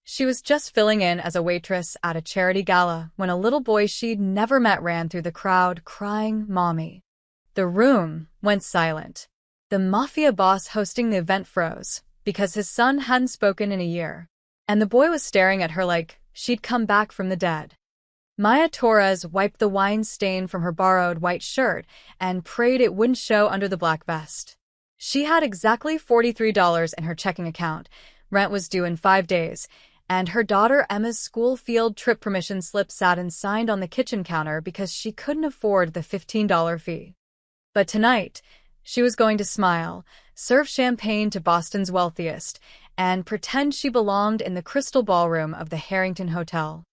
She was just filling in as a waitress at a charity gala when a little boy she'd never met ran through the crowd crying, "Mommy." The room went silent. The Mafia boss hosting the event froze because his son hadn't spoken in a year, and the boy was staring at her like she'd come back from the dead. Maya Torres wiped the wine stain from her borrowed white shirt and prayed it wouldn't show under the black vest. She had exactly $43 in her checking account, rent was due in 5 days, and her daughter Emma's school field trip permission slip sat unsigned on the kitchen counter because she couldn't afford the $15 fee. But tonight, she was going to smile, serve champagne to Boston's wealthiest, and pretend she belonged in the crystal ballroom of the Harrington Hotel.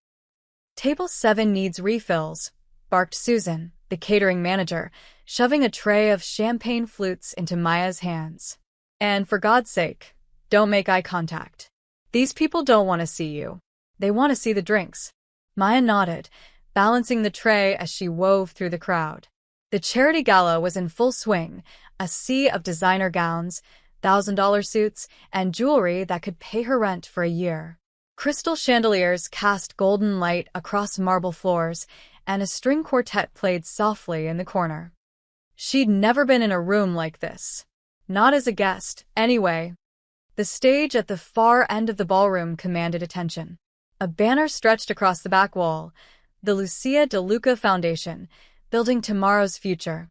"Table 7 needs refills," barked Susan, the catering manager, shoving a tray of champagne flutes into Maya's hands. "And for God's sake, don't make eye contact. These people don't want to see you. They want to see the drinks." Maya nodded, balancing the tray as she wove through the crowd. The charity gala was in full swing, a sea of designer gowns, $1,000 suits, and jewelry that could pay her rent for a year. Crystal chandeliers cast golden light across marble floors, and a string quartet played softly in the corner. She'd never been in a room like this. Not as a guest, anyway. The stage at the far end of the ballroom commanded attention. A banner stretched across the back wall, the Lucia de Luca Foundation, building tomorrow's future.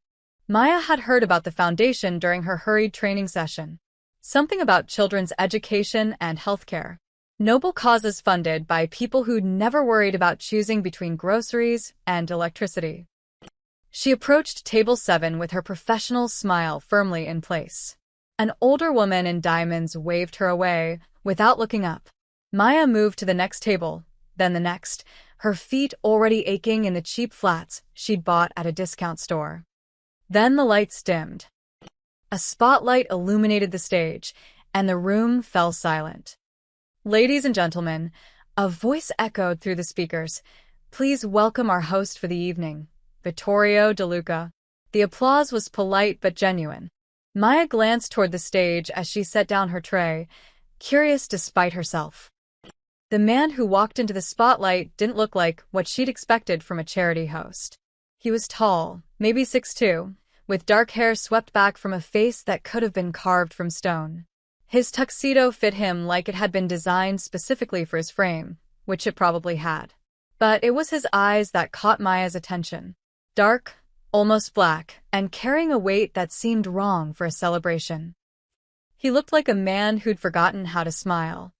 Maya had heard about the foundation during her hurried training session. Something about children's education and healthcare. Noble causes funded by people who'd never worried about choosing between groceries and electricity. She approached table 7 with her professional smile firmly in place. An older woman in diamonds waved her away without looking up. Maya moved to the next table, then the next, her feet already aching in the cheap flats she'd bought at a discount store. Then the lights dimmed. A spotlight illuminated the stage, and the room fell silent. "Ladies and gentlemen," a voice echoed through the speakers, "please welcome our host for the evening, Vittorio De Luca." The applause was polite but genuine. Maya glanced toward the stage as she set down her tray, curious despite herself. The man who walked into the spotlight didn't look like what she'd expected from a charity host. He was tall, maybe 6'2", with dark hair swept back from a face that could have been carved from stone. His tuxedo fit him like it had been designed specifically for his frame, which it probably had. But it was his eyes that caught Maya's attention. Dark, almost black, and carrying a weight that seemed wrong for a celebration. He looked like a man who'd forgotten how to smile.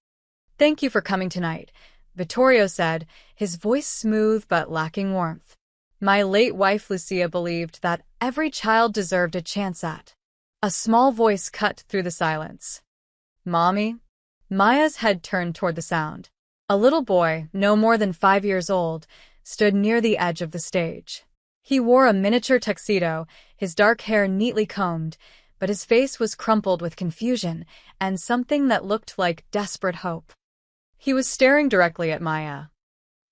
"Thank you for coming tonight," Vittorio said, his voice smooth but lacking warmth. "My late wife Lucia believed that every child deserved a chance at." A small voice cut through the silence. "Mommy?" Maya's head turned toward the sound. A little boy, no more than 5 years old, stood near the edge of the stage. He wore a miniature tuxedo, his dark hair neatly combed, but his face was crumpled with confusion and something that looked like desperate hope. He was staring directly at Maya.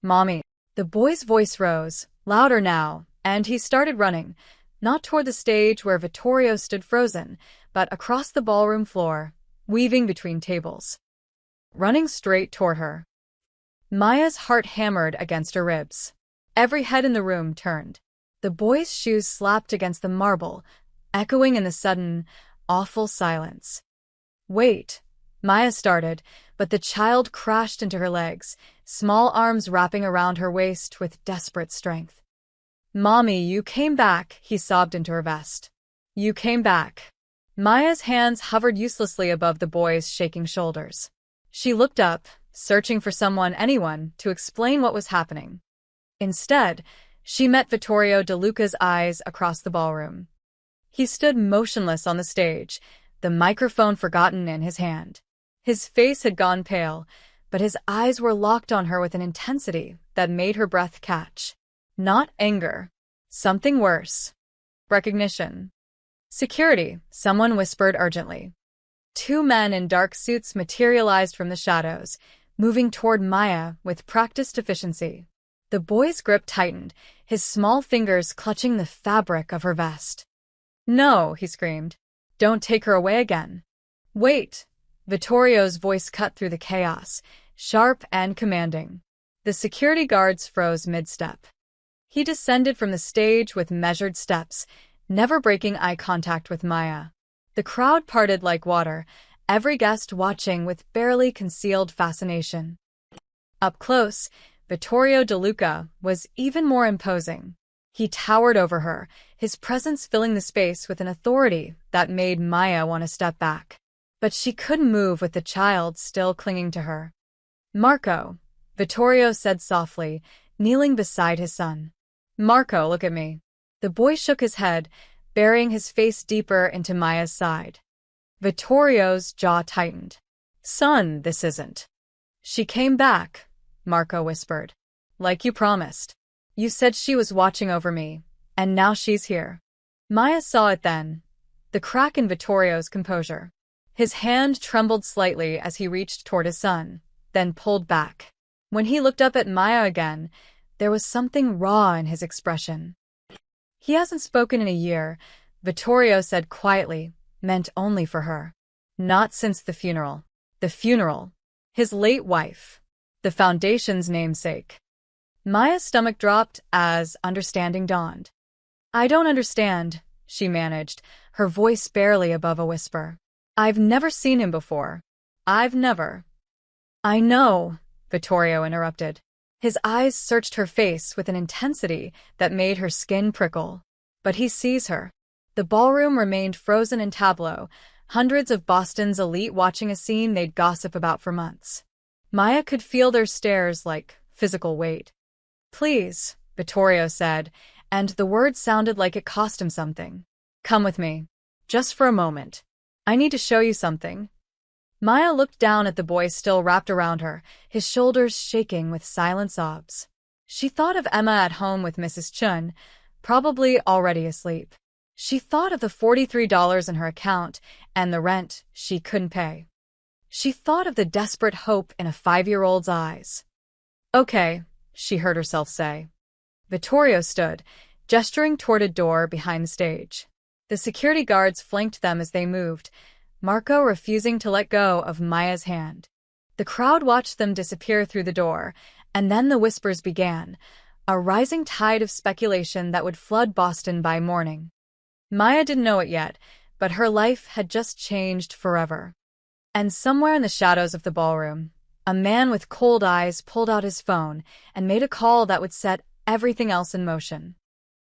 "Mommy." The boy's voice rose, louder now, and he started running, not toward the stage where Vittorio stood frozen, but across the ballroom floor, weaving between tables. Running straight toward her. Maya's heart hammered against her ribs. Every head in the room turned. The boy's shoes slapped against the marble, echoing in the sudden, awful silence. "Wait," Maya started, but the child crashed into her legs, small arms wrapping around her waist with desperate strength. "Mommy, you came back," he sobbed into her vest. "You came back." Maya's hands hovered uselessly above the boy's shaking shoulders. She looked up, searching for anyone, to explain what was happening. Instead, she met Vittorio De Luca's eyes across the ballroom. He stood motionless on the stage, the microphone forgotten in his hand. His face had gone pale, but his eyes were locked on her with an intensity that made her breath catch. Not anger. Something worse. Recognition. "Security," someone whispered urgently. 2 men in dark suits materialized from the shadows, moving toward Maya with practiced efficiency. The boy's grip tightened, his small fingers clutching the fabric of her vest. "No," he screamed. "Don't take her away again." "Wait." Vittorio's voice cut through the chaos, sharp and commanding. The security guards froze mid-step. He descended from the stage with measured steps, never breaking eye contact with Maya. The crowd parted like water, every guest watching with barely concealed fascination. Up close, Vittorio De Luca was even more imposing. He towered over her, his presence filling the space with an authority that made Maya want to step back. But she couldn't move with the child still clinging to her. "Marco," Vittorio said softly, kneeling beside his son. "Marco, look at me." The boy shook his head, burying his face deeper into Maya's side. Vittorio's jaw tightened. "Son, this isn't." "She came back," Marco whispered. "Like you promised. You said she was watching over me, and now she's here." Maya saw it then, the crack in Vittorio's composure. His hand trembled slightly as he reached toward his son, then pulled back. When he looked up at Maya again, there was something raw in his expression. "He hasn't spoken in a year," Vittorio said quietly, meant only for her. "Not since the funeral." The funeral. His late wife. The Foundation's namesake. Maya's stomach dropped as understanding dawned. "I don't understand," she managed, her voice barely above a whisper. "I've never seen him before. I've never." "I know," Vittorio interrupted. His eyes searched her face with an intensity that made her skin prickle. "But he sees her." The ballroom remained frozen in tableau, hundreds of Boston's elite watching a scene they'd gossip about for months. Maya could feel their stares like physical weight. "Please," Vittorio said, and the word sounded like it cost him something. "Come with me. Just for a moment. I need to show you something." Maya looked down at the boy still wrapped around her, his shoulders shaking with silent sobs. She thought of Emma at home with Mrs. Chun, probably already asleep. She thought of the $43 in her account and the rent she couldn't pay. She thought of the desperate hope in a 5-year-old's eyes. "Okay," she heard herself say. Vittorio stood, gesturing toward a door behind the stage. The security guards flanked them as they moved, Marco refusing to let go of Maya's hand. The crowd watched them disappear through the door, and then the whispers began, a rising tide of speculation that would flood Boston by morning. Maya didn't know it yet, but her life had just changed forever. And somewhere in the shadows of the ballroom, a man with cold eyes pulled out his phone and made a call that would set everything else in motion.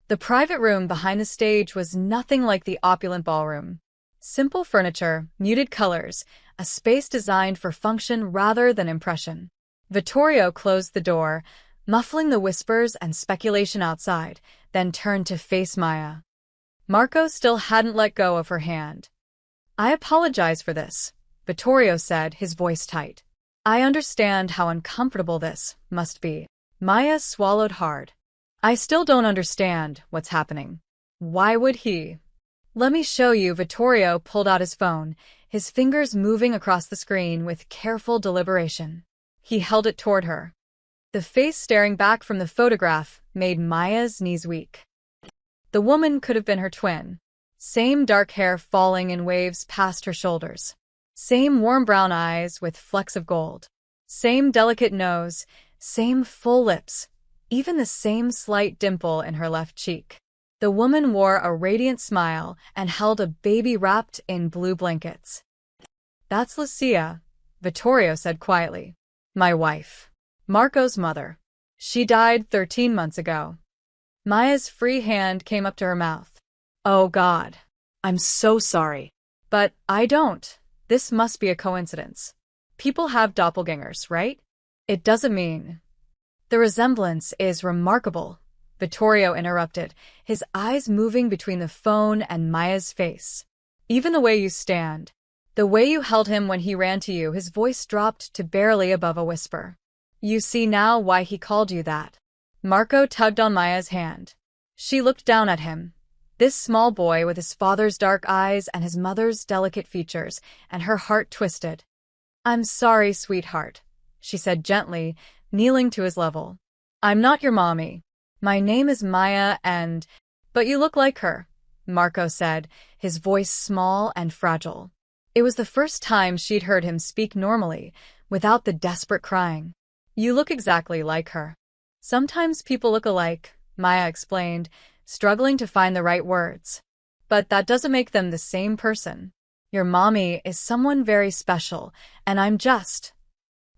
The private room behind the stage was nothing like the opulent ballroom. Simple furniture, muted colors, a space designed for function rather than impression. Vittorio closed the door, muffling the whispers and speculation outside, then turned to face Maya. Marco still hadn't let go of her hand. "I apologize for this," Vittorio said, his voice tight. "I understand how uncomfortable this must be." Maya swallowed hard. "I still don't understand what's happening." "Why would he?" "Let me show you." Vittorio pulled out his phone, his fingers moving across the screen with careful deliberation. He held it toward her. The face staring back from the photograph made Maya's knees weak. The woman could have been her twin. Same dark hair falling in waves past her shoulders. Same warm brown eyes with flecks of gold. Same delicate nose, same full lips, even the same slight dimple in her left cheek. The woman wore a radiant smile and held a baby wrapped in blue blankets. "That's Lucia," Vittorio said quietly. "My wife. Marco's mother. She died 13 months ago." Maya's free hand came up to her mouth. "Oh God. I'm so sorry. But I don't. This must be a coincidence. People have doppelgangers, right? It doesn't mean." "The resemblance is remarkable," Vittorio interrupted, his eyes moving between the phone and Maya's face. "Even the way you stand. The way you held him when he ran to you." His voice dropped to barely above a whisper. "You see now why he called you that." Marco tugged on Maya's hand. She looked down at him. This small boy with his father's dark eyes and his mother's delicate features, and her heart twisted. "I'm sorry, sweetheart," she said gently, kneeling to his level. "I'm not your mommy. My name is Maya and—" "But you look like her," Marco said, his voice small and fragile. It was the first time she'd heard him speak normally, without the desperate crying. You look exactly like her. Sometimes people look alike, Maya explained, struggling to find the right words. But that doesn't make them the same person. Your mommy is someone very special, and I'm just...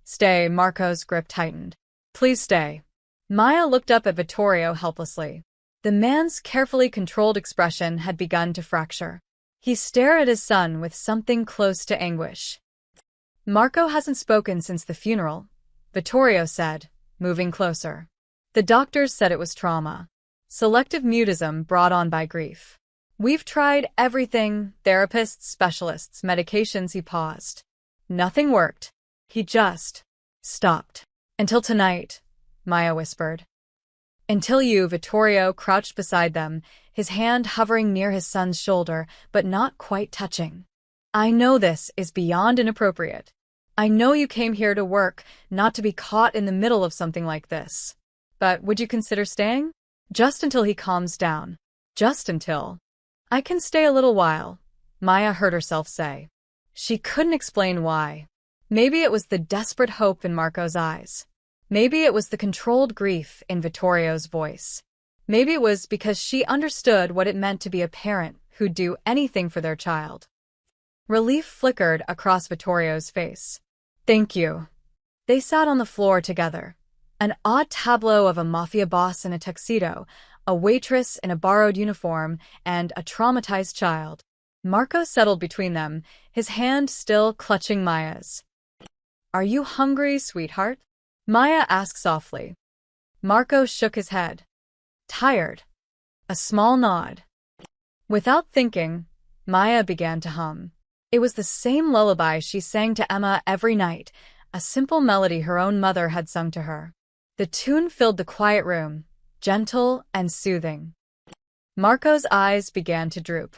Stay, Marco's grip tightened. Please stay. Maya looked up at Vittorio helplessly. The man's carefully controlled expression had begun to fracture. He stared at his son with something close to anguish. Marco hasn't spoken since the funeral, Vittorio said, moving closer. The doctors said it was trauma. Selective mutism brought on by grief. We've tried everything, therapists, specialists, medications. He paused. Nothing worked. He just stopped. Until tonight, Maya whispered. Until you, Vittorio crouched beside them, his hand hovering near his son's shoulder, but not quite touching. I know this is beyond inappropriate. I know you came here to work, not to be caught in the middle of something like this. But would you consider staying? Just until he calms down. Just until. I can stay a little while, Maya heard herself say. She couldn't explain why. Maybe it was the desperate hope in Marco's eyes. Maybe it was the controlled grief in Vittorio's voice. Maybe it was because she understood what it meant to be a parent who'd do anything for their child. Relief flickered across Vittorio's face. Thank you. They sat on the floor together. An odd tableau of a mafia boss in a tuxedo, a waitress in a borrowed uniform, and a traumatized child. Marco settled between them, his hand still clutching Maya's. Are you hungry, sweetheart? Maya asked softly. Marco shook his head. Tired. A small nod. Without thinking, Maya began to hum. It was the same lullaby she sang to Emma every night, a simple melody her own mother had sung to her. The tune filled the quiet room, gentle and soothing. Marco's eyes began to droop.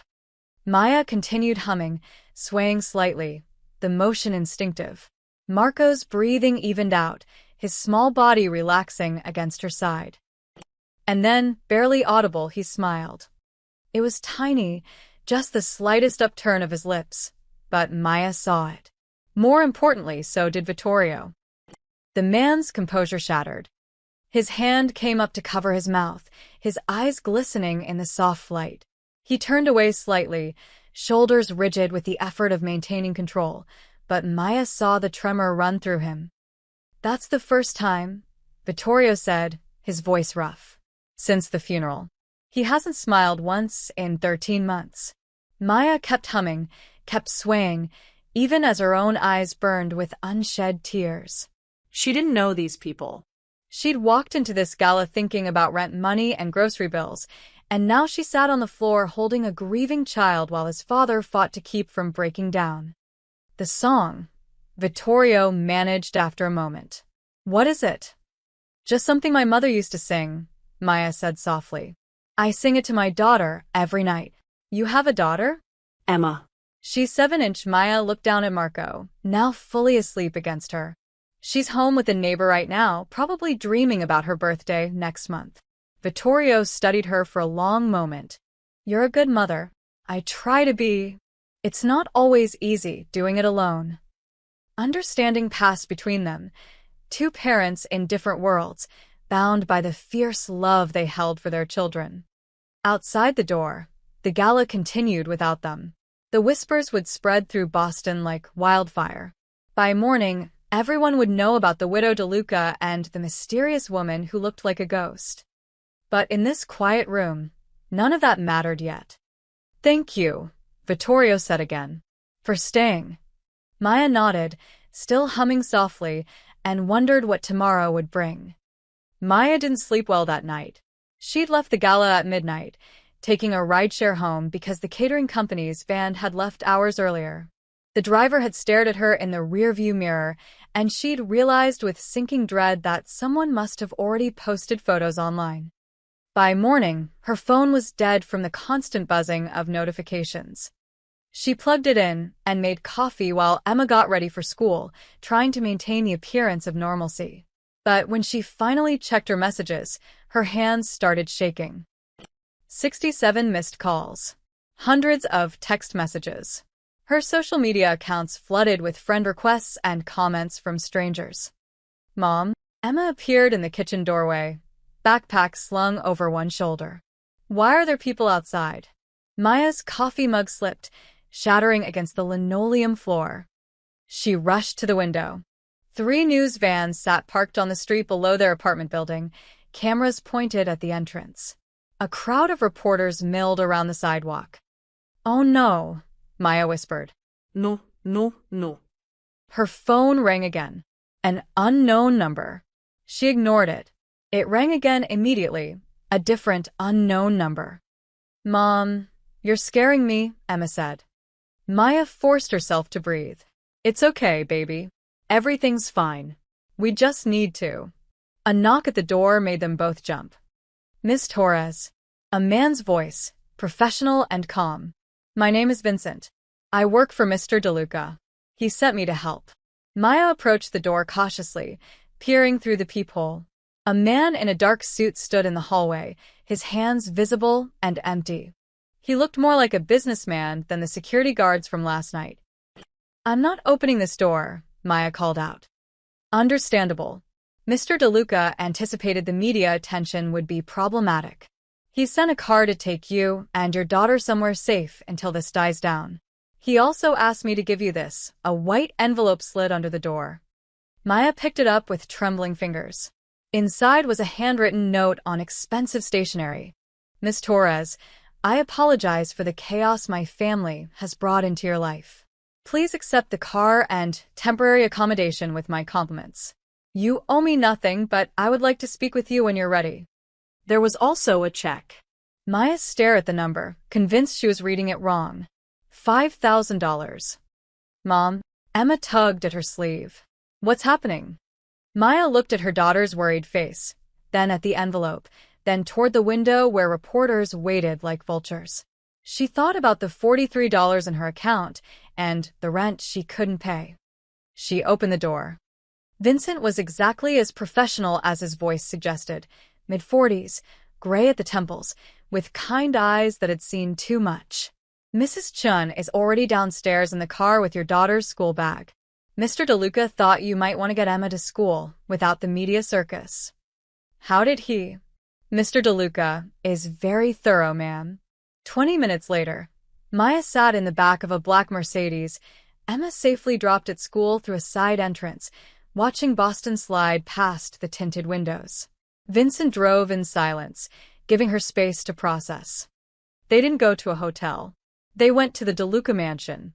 Maya continued humming, swaying slightly, the motion instinctive. Marco's breathing evened out, his small body relaxing against her side. And then, barely audible, he smiled. It was tiny, just the slightest upturn of his lips, but Maya saw it. More importantly, so did Vittorio. The man's composure shattered. His hand came up to cover his mouth, his eyes glistening in the soft light. He turned away slightly, shoulders rigid with the effort of maintaining control, but Maya saw the tremor run through him. That's the first time, Vittorio said, his voice rough. Since the funeral. He hasn't smiled once in 13 months. Maya kept humming, kept swaying, even as her own eyes burned with unshed tears. She didn't know these people. She'd walked into this gala thinking about rent money and grocery bills, and now she sat on the floor holding a grieving child while his father fought to keep from breaking down. The song, Vittorio managed after a moment. What is it? Just something my mother used to sing, Maya said softly. I sing it to my daughter every night. You have a daughter? Emma. She's 7. Maya looked down at Marco, now fully asleep against her. She's home with a neighbor right now, probably dreaming about her birthday next month. Vittorio studied her for a long moment. You're a good mother. I try to be. It's not always easy doing it alone. Understanding passed between them, two parents in different worlds, bound by the fierce love they held for their children. Outside the door, the gala continued without them. The whispers would spread through Boston like wildfire. By morning, everyone would know about the widow DeLuca and the mysterious woman who looked like a ghost. But in this quiet room, none of that mattered yet. Thank you, Vittorio said again, for staying. Maya nodded, still humming softly, and wondered what tomorrow would bring. Maya didn't sleep well that night. She'd left the gala at midnight, taking a rideshare home because the catering company's van had left hours earlier. The driver had stared at her in the rearview mirror, and she'd realized with sinking dread that someone must have already posted photos online. By morning, her phone was dead from the constant buzzing of notifications. She plugged it in and made coffee while Emma got ready for school, trying to maintain the appearance of normalcy. But when she finally checked her messages, her hands started shaking. 67 missed calls. Hundreds of text messages. Her social media accounts flooded with friend requests and comments from strangers. Mom, Emma appeared in the kitchen doorway, backpack slung over one shoulder. Why are there people outside? Maya's coffee mug slipped, shattering against the linoleum floor. She rushed to the window. 3 news vans sat parked on the street below their apartment building, cameras pointed at the entrance. A crowd of reporters milled around the sidewalk. "Oh no," Maya whispered. No, no, no. Her phone rang again. An unknown number. She ignored it. It rang again immediately, a different, unknown number. "Mom, you're scaring me," Emma said. Maya forced herself to breathe. "It's okay, baby. Everything's fine. We just need to." A knock at the door made them both jump. "Miss Torres." A man's voice, professional and calm. "My name is Vincent. I work for Mr. DeLuca. He sent me to help." Maya approached the door cautiously, peering through the peephole. A man in a dark suit stood in the hallway, his hands visible and empty. He looked more like a businessman than the security guards from last night. "I'm not opening this door," Maya called out. Understandable. Mr. DeLuca anticipated the media attention would be problematic. He sent a car to take you and your daughter somewhere safe until this dies down. He also asked me to give you this, a white envelope slid under the door. Maya picked it up with trembling fingers. Inside was a handwritten note on expensive stationery. "Miss Torres, I apologize for the chaos my family has brought into your life. Please accept the car and temporary accommodation with my compliments. You owe me nothing, but I would like to speak with you when you're ready." There was also a check. Maya stared at the number, convinced she was reading it wrong. $5,000. "Mom," Emma tugged at her sleeve. "What's happening?" Maya looked at her daughter's worried face, then at the envelope, then toward the window where reporters waited like vultures. She thought about the $43 in her account and the rent she couldn't pay. She opened the door. Vincent was exactly as professional as his voice suggested, mid-40s, gray at the temples, with kind eyes that had seen too much. "Mrs. Chun is already downstairs in the car with your daughter's school bag. Mr. DeLuca thought you might want to get Emma to school without the media circus." "How did he?" "Mr. DeLuca is very thorough, ma'am." 20 minutes later, Maya sat in the back of a black Mercedes. Emma safely dropped at school through a side entrance, watching Boston slide past the tinted windows. Vincent drove in silence, giving her space to process. They didn't go to a hotel. They went to the DeLuca mansion.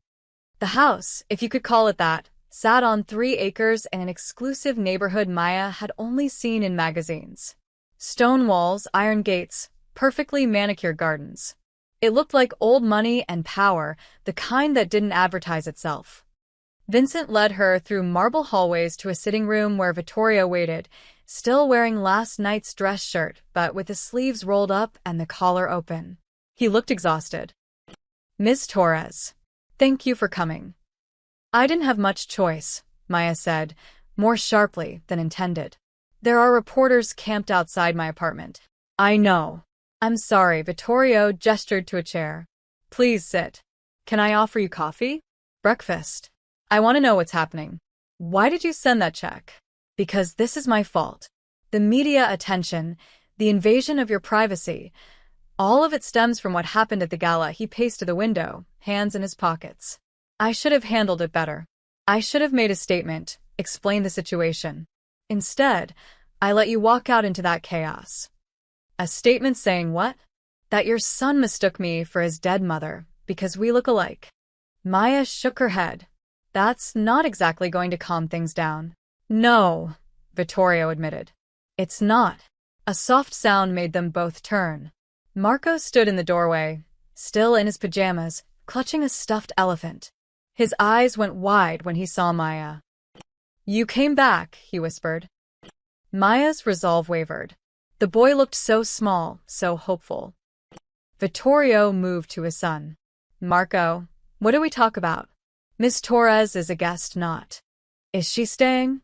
The house, if you could call it that, sat on 3 acres in an exclusive neighborhood Maya had only seen in magazines. Stone walls, iron gates, perfectly manicured gardens. It looked like old money and power, the kind that didn't advertise itself. Vincent led her through marble hallways to a sitting room where Vittorio waited, still wearing last night's dress shirt, but with the sleeves rolled up and the collar open. He looked exhausted. "Miss Torres, thank you for coming." "I didn't have much choice," Maya said, more sharply than intended. "There are reporters camped outside my apartment." "I know." "I'm sorry," Vittorio gestured to a chair. "Please sit. Can I offer you coffee? Breakfast? I want to know what's happening." "Why did you send that check?" "Because this is my fault. The media attention, the invasion of your privacy, all of it stems from what happened at the gala." He paced to the window, hands in his pockets. "I should have handled it better. I should have made a statement, explained the situation. Instead, I let you walk out into that chaos." "A statement saying what?" "That your son mistook me for his dead mother, because we look alike." Maya shook her head. "That's not exactly going to calm things down." "No," Vittorio admitted. "It's not." A soft sound made them both turn. Marco stood in the doorway, still in his pajamas, clutching a stuffed elephant. His eyes went wide when he saw Maya. "You came back," he whispered. Maya's resolve wavered. The boy looked so small, so hopeful. Vittorio moved to his son. "Marco, what do we talk about?" "Miss Torres is a guest, not." "Is she staying?"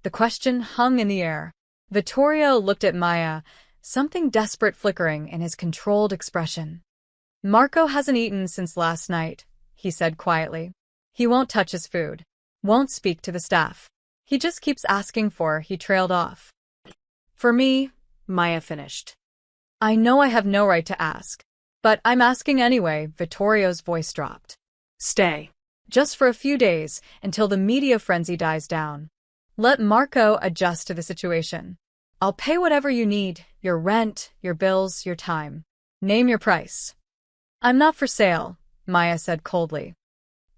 The question hung in the air. Vittorio looked at Maya, something desperate flickering in his controlled expression. "Marco hasn't eaten since last night," he said quietly. He won't touch his food. Won't speak to the staff. He just keeps asking for, he trailed off. For me, Maya finished. I know I have no right to ask. But I'm asking anyway, Vittorio's voice dropped. Stay. Just for a few days, until the media frenzy dies down. Let Marco adjust to the situation. I'll pay whatever you need, your rent, your bills, your time. Name your price. I'm not for sale, Maya said coldly.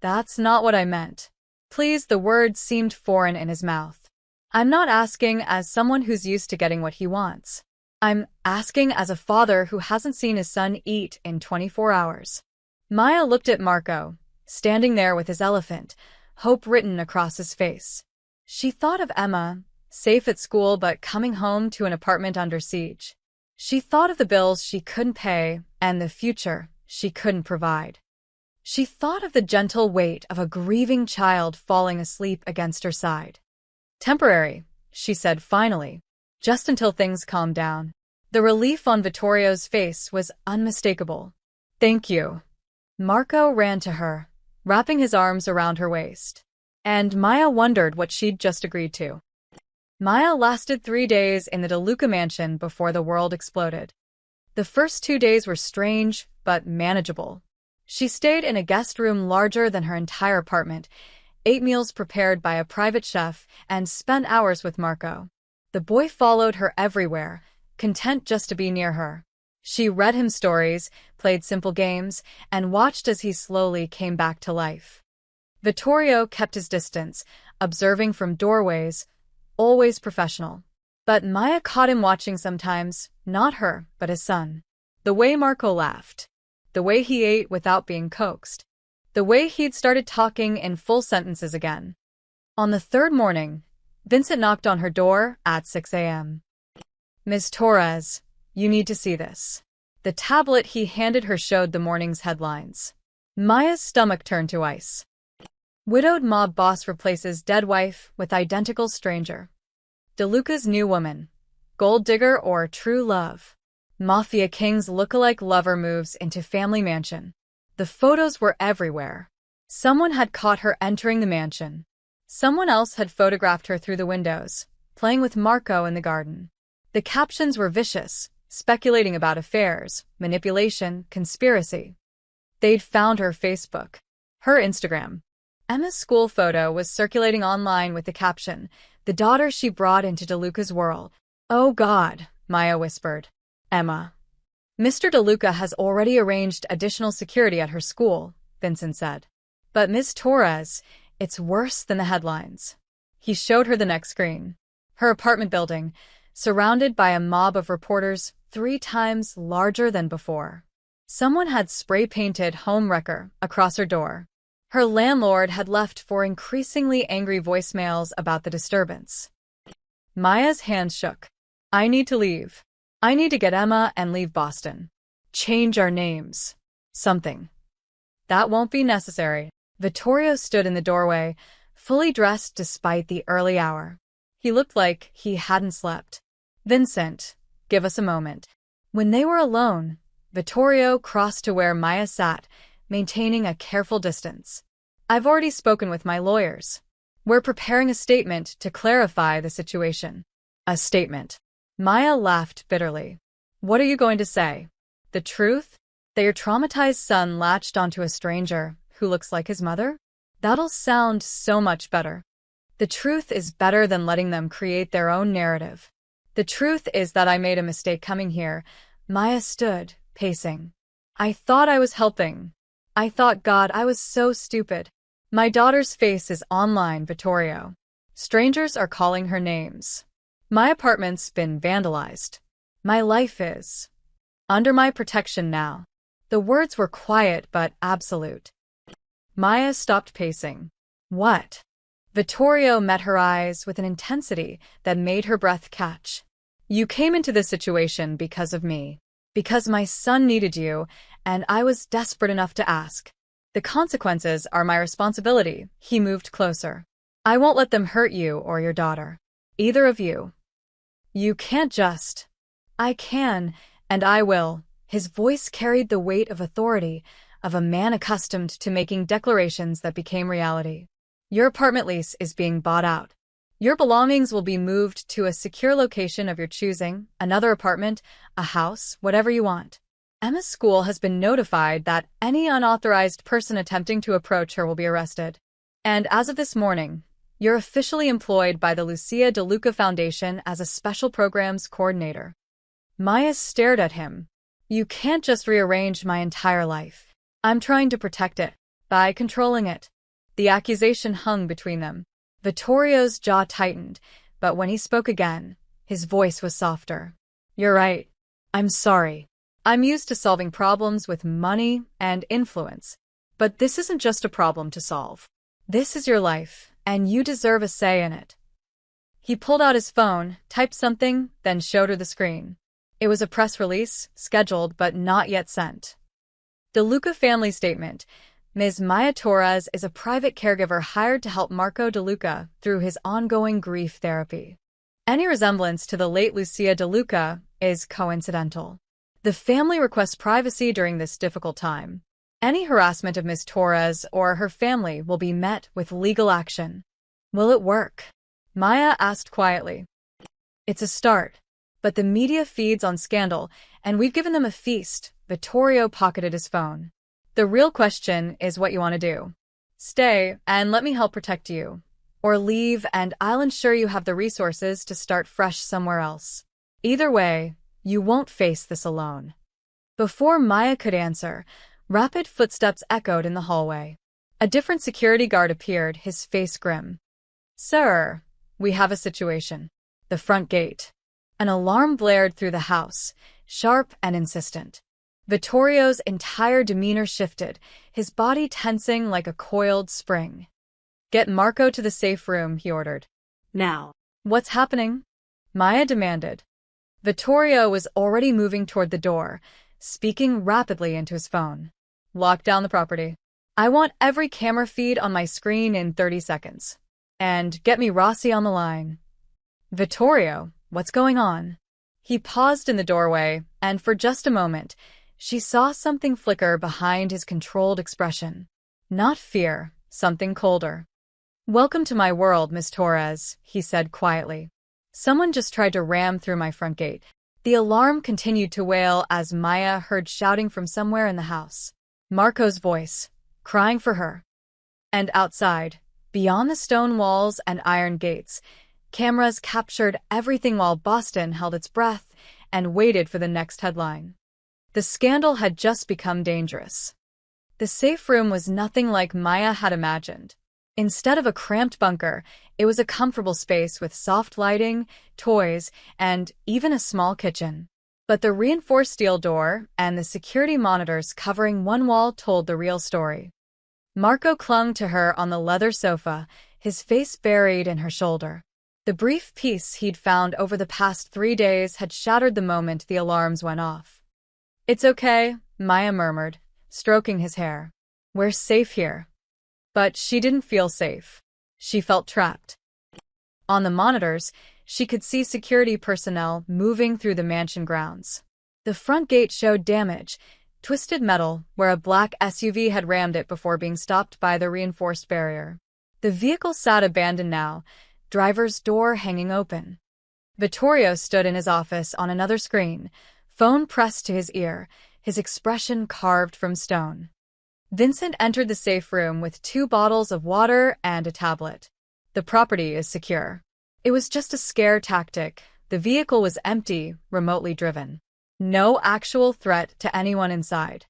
That's not what I meant. Please, the words seemed foreign in his mouth. I'm not asking as someone who's used to getting what he wants. I'm asking as a father who hasn't seen his son eat in 24 hours. Maya looked at Marco, standing there with his elephant, hope written across his face. She thought of Emma, safe at school but coming home to an apartment under siege. She thought of the bills she couldn't pay and the future she couldn't provide. She thought of the gentle weight of a grieving child falling asleep against her side. Temporary, she said finally, just until things calmed down. The relief on Vittorio's face was unmistakable. Thank you. Marco ran to her, wrapping his arms around her waist. And Maya wondered what she'd just agreed to. Maya lasted 3 days in the DeLuca mansion before the world exploded. The first 2 days were strange, but manageable. She stayed in a guest room larger than her entire apartment, ate meals prepared by a private chef, and spent hours with Marco. The boy followed her everywhere, content just to be near her. She read him stories, played simple games, and watched as he slowly came back to life. Vittorio kept his distance, observing from doorways, always professional. But Maya caught him watching sometimes, not her, but his son. The way Marco laughed. The way he ate without being coaxed. The way he'd started talking in full sentences again. On the third morning, Vincent knocked on her door at 6 a.m. Ms. Torres, you need to see this. The tablet he handed her showed the morning's headlines. Maya's stomach turned to ice. Widowed mob boss replaces dead wife with identical stranger. DeLuca's new woman. Gold digger or true love. Mafia king's lookalike lover moves into family mansion. The photos were everywhere. Someone had caught her entering the mansion. Someone else had photographed her through the windows, playing with Marco in the garden. The captions were vicious, speculating about affairs, manipulation, conspiracy. They'd found her Facebook, her Instagram. Emma's school photo was circulating online with the caption, "The daughter she brought into DeLuca's world." "Oh God," Maya whispered. "Emma." "Mr. DeLuca has already arranged additional security at her school," Vincent said. "But Ms. Torres, it's worse than the headlines." He showed her the next screen. Her apartment building, surrounded by a mob of reporters 3 times larger than before. Someone had spray-painted "Home Wrecker" across her door. Her landlord had left 4 increasingly angry voicemails about the disturbance. Maya's hands shook. "I need to leave. I need to get Emma and leave Boston. Change our names. Something." "That won't be necessary." Vittorio stood in the doorway, fully dressed despite the early hour. He looked like he hadn't slept. "Vincent, give us a moment." When they were alone, Vittorio crossed to where Maya sat, maintaining a careful distance. "I've already spoken with my lawyers. We're preparing a statement to clarify the situation." "A statement?" Maya laughed bitterly. "What are you going to say? The truth? That your traumatized son latched onto a stranger who looks like his mother? That'll sound so much better. The truth is better than letting them create their own narrative. The truth is that I made a mistake coming here." Maya stood, pacing. "I thought I was helping. I thought, God, I was so stupid. My daughter's face is online, Vittorio. Strangers are calling her names. My apartment's been vandalized. My life is under my protection now." The words were quiet but absolute. Maya stopped pacing. "What?" Vittorio met her eyes with an intensity that made her breath catch. "You came into this situation because of me. Because my son needed you, and I was desperate enough to ask. The consequences are my responsibility." He moved closer. "I won't let them hurt you or your daughter. Either of you. You can't just." "I can, and I will." His voice carried the weight of authority, of a man accustomed to making declarations that became reality. Your apartment lease is being bought out. Your belongings will be moved to a secure location of your choosing, another apartment, a house, whatever you want. Emma's school has been notified that any unauthorized person attempting to approach her will be arrested. And as of this morning, you're officially employed by the Lucia DeLuca Foundation as a special programs coordinator. Maya stared at him. You can't just rearrange my entire life. I'm trying to protect it by controlling it. The accusation hung between them. Vittorio's jaw tightened, but when he spoke again, his voice was softer. You're right. I'm sorry. I'm used to solving problems with money and influence. But this isn't just a problem to solve. This is your life, and you deserve a say in it. He pulled out his phone, typed something, then showed her the screen. It was a press release, scheduled but not yet sent. DeLuca family statement. Ms. Maya Torres is a private caregiver hired to help Marco DeLuca through his ongoing grief therapy. Any resemblance to the late Lucia DeLuca is coincidental. The family requests privacy during this difficult time. Any harassment of Ms. Torres or her family will be met with legal action. Will it work? Maya asked quietly. It's a start, but the media feeds on scandal, and we've given them a feast. Vittorio pocketed his phone. The real question is what you want to do. Stay and let me help protect you. Or leave and I'll ensure you have the resources to start fresh somewhere else. Either way, you won't face this alone. Before Maya could answer, rapid footsteps echoed in the hallway. A different security guard appeared, his face grim. Sir, we have a situation. The front gate. An alarm blared through the house, sharp and insistent. Vittorio's entire demeanor shifted, his body tensing like a coiled spring. Get Marco to the safe room, he ordered. Now. What's happening? Maya demanded. Vittorio was already moving toward the door, speaking rapidly into his phone. Lock down the property. I want every camera feed on my screen in 30 seconds. And get me Rossi on the line. Vittorio, what's going on? He paused in the doorway, and for just a moment, she saw something flicker behind his controlled expression. Not fear, something colder. Welcome to my world, Miss Torres, he said quietly. Someone just tried to ram through my front gate. The alarm continued to wail as Maya heard shouting from somewhere in the house. Marco's voice, crying for her. And outside, beyond the stone walls and iron gates, cameras captured everything while Boston held its breath and waited for the next headline. The scandal had just become dangerous. The safe room was nothing like Maya had imagined. Instead of a cramped bunker, it was a comfortable space with soft lighting, toys, and even a small kitchen. But the reinforced steel door and the security monitors covering one wall told the real story. Marco clung to her on the leather sofa, his face buried in her shoulder. The brief peace he'd found over the past 3 days had shattered the moment the alarms went off. It's okay, Maya murmured, stroking his hair. We're safe here. But she didn't feel safe. She felt trapped. On the monitors, she could see security personnel moving through the mansion grounds. The front gate showed damage, twisted metal where a black SUV had rammed it before being stopped by the reinforced barrier. The vehicle sat abandoned now, driver's door hanging open. Vittorio stood in his office on another screen, phone pressed to his ear, his expression carved from stone. Vincent entered the safe room with 2 bottles of water and a tablet. The property is secure. It was just a scare tactic. The vehicle was empty, remotely driven. No actual threat to anyone inside.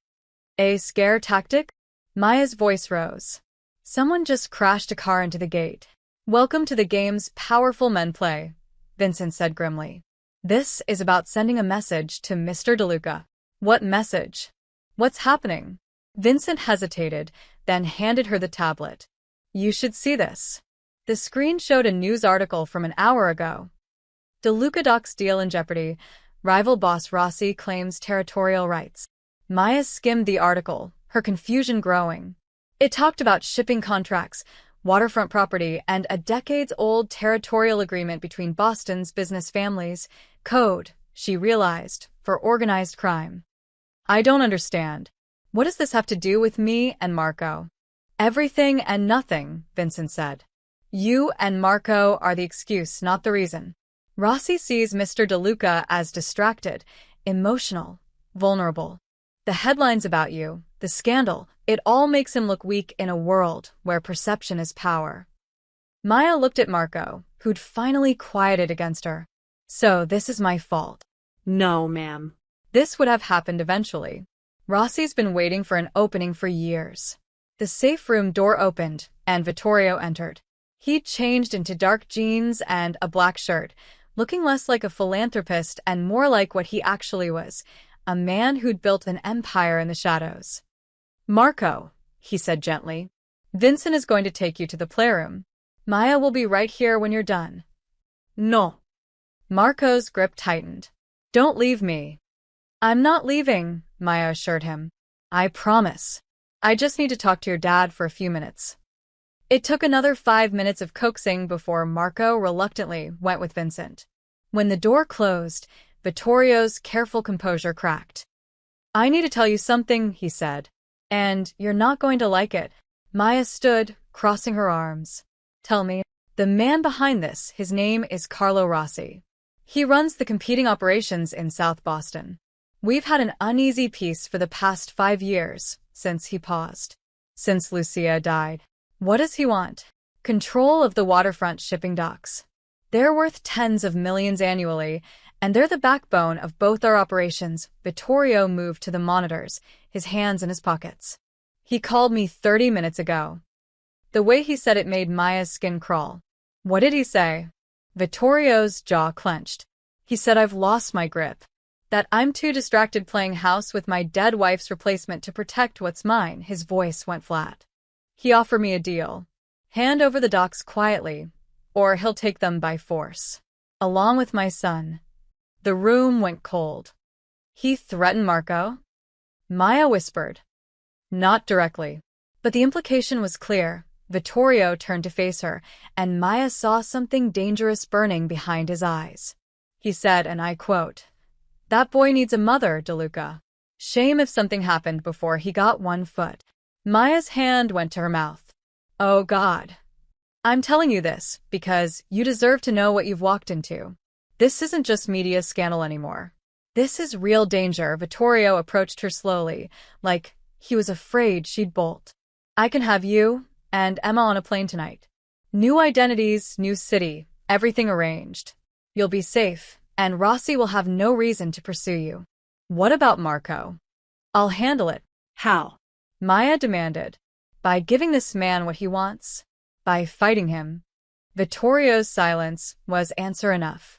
A scare tactic? Maya's voice rose. Someone just crashed a car into the gate. Welcome to the game's powerful men play, Vincent said grimly. This is about sending a message to Mr. DeLuca. What message? What's happening? Vincent hesitated, then handed her the tablet. You should see this. The screen showed a news article from an hour ago. DeLuca Doc's deal in jeopardy. Rival boss Rossi claims territorial rights. Maya skimmed the article, her confusion growing. It talked about shipping contracts, waterfront property, and a decades-old territorial agreement between Boston's business families. Code, she realized, for organized crime. I don't understand. What does this have to do with me and Marco? Everything and nothing, Vincent said. You and Marco are the excuse, not the reason. Rossi sees Mr. DeLuca as distracted, emotional, vulnerable. The headlines about you, the scandal, it all makes him look weak in a world where perception is power. Maya looked at Marco, who'd finally quieted against her. So this is my fault. No, ma'am. This would have happened eventually. Rossi's been waiting for an opening for years. The safe room door opened, and Vittorio entered. He'd changed into dark jeans and a black shirt, looking less like a philanthropist and more like what he actually was, a man who'd built an empire in the shadows. Marco, he said gently, Vincent is going to take you to the playroom. Maya will be right here when you're done. No. Marco's grip tightened. Don't leave me. I'm not leaving, Maya assured him. I promise. I just need to talk to your dad for a few minutes. It took another 5 minutes of coaxing before Marco reluctantly went with Vincent. When the door closed, Vittorio's careful composure cracked. I need to tell you something, he said. And you're not going to like it. Maya stood, crossing her arms. Tell me. The man behind this, his name is Carlo Rossi. He runs the competing operations in South Boston. We've had an uneasy peace for the past 5 years, since he paused. Since Lucia died. What does he want? Control of the waterfront shipping docks. They're worth tens of millions annually, and they're the backbone of both our operations. Vittorio moved to the monitors, his hands in his pockets. He called me 30 minutes ago. The way he said it made Maya's skin crawl. What did he say? Vittorio's jaw clenched. He said I've lost my grip. That I'm too distracted playing house with my dead wife's replacement to protect what's mine. His voice went flat. He offered me a deal. Hand over the docks quietly, or he'll take them by force. Along with my son. The room went cold. He threatened Marco? Maya whispered. Not directly. But the implication was clear. Vittorio turned to face her, and Maya saw something dangerous burning behind his eyes. He said, and I quote, That boy needs a mother, DeLuca. Shame if something happened before he got 1 foot. Maya's hand went to her mouth. Oh God. I'm telling you this because you deserve to know what you've walked into. This isn't just media scandal anymore. This is real danger. Vittorio approached her slowly, like he was afraid she'd bolt. I can have you and Emma on a plane tonight. New identities, new city, everything arranged. You'll be safe, and Rossi will have no reason to pursue you. What about Marco? I'll handle it. How? Maya demanded. By giving this man what he wants. By fighting him. Vittorio's silence was answer enough.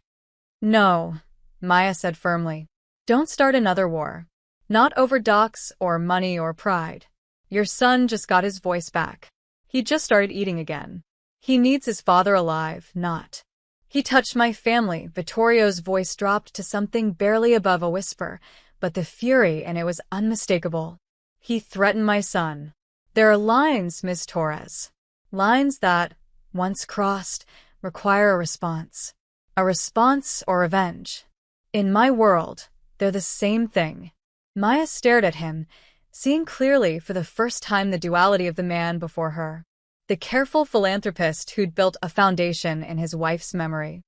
No, Maya said firmly. Don't start another war. Not over docks or money or pride. Your son just got his voice back. He just started eating again. He needs his father alive, not. He touched my family. Vittorio's voice dropped to something barely above a whisper, but the fury in it was unmistakable. He threatened my son. There are lines, Miss Torres. Lines that, once crossed, require a response. A response or revenge. In my world, they're the same thing. Maya stared at him, seeing clearly for the first time the duality of the man before her. The careful philanthropist who'd built a foundation in his wife's memory.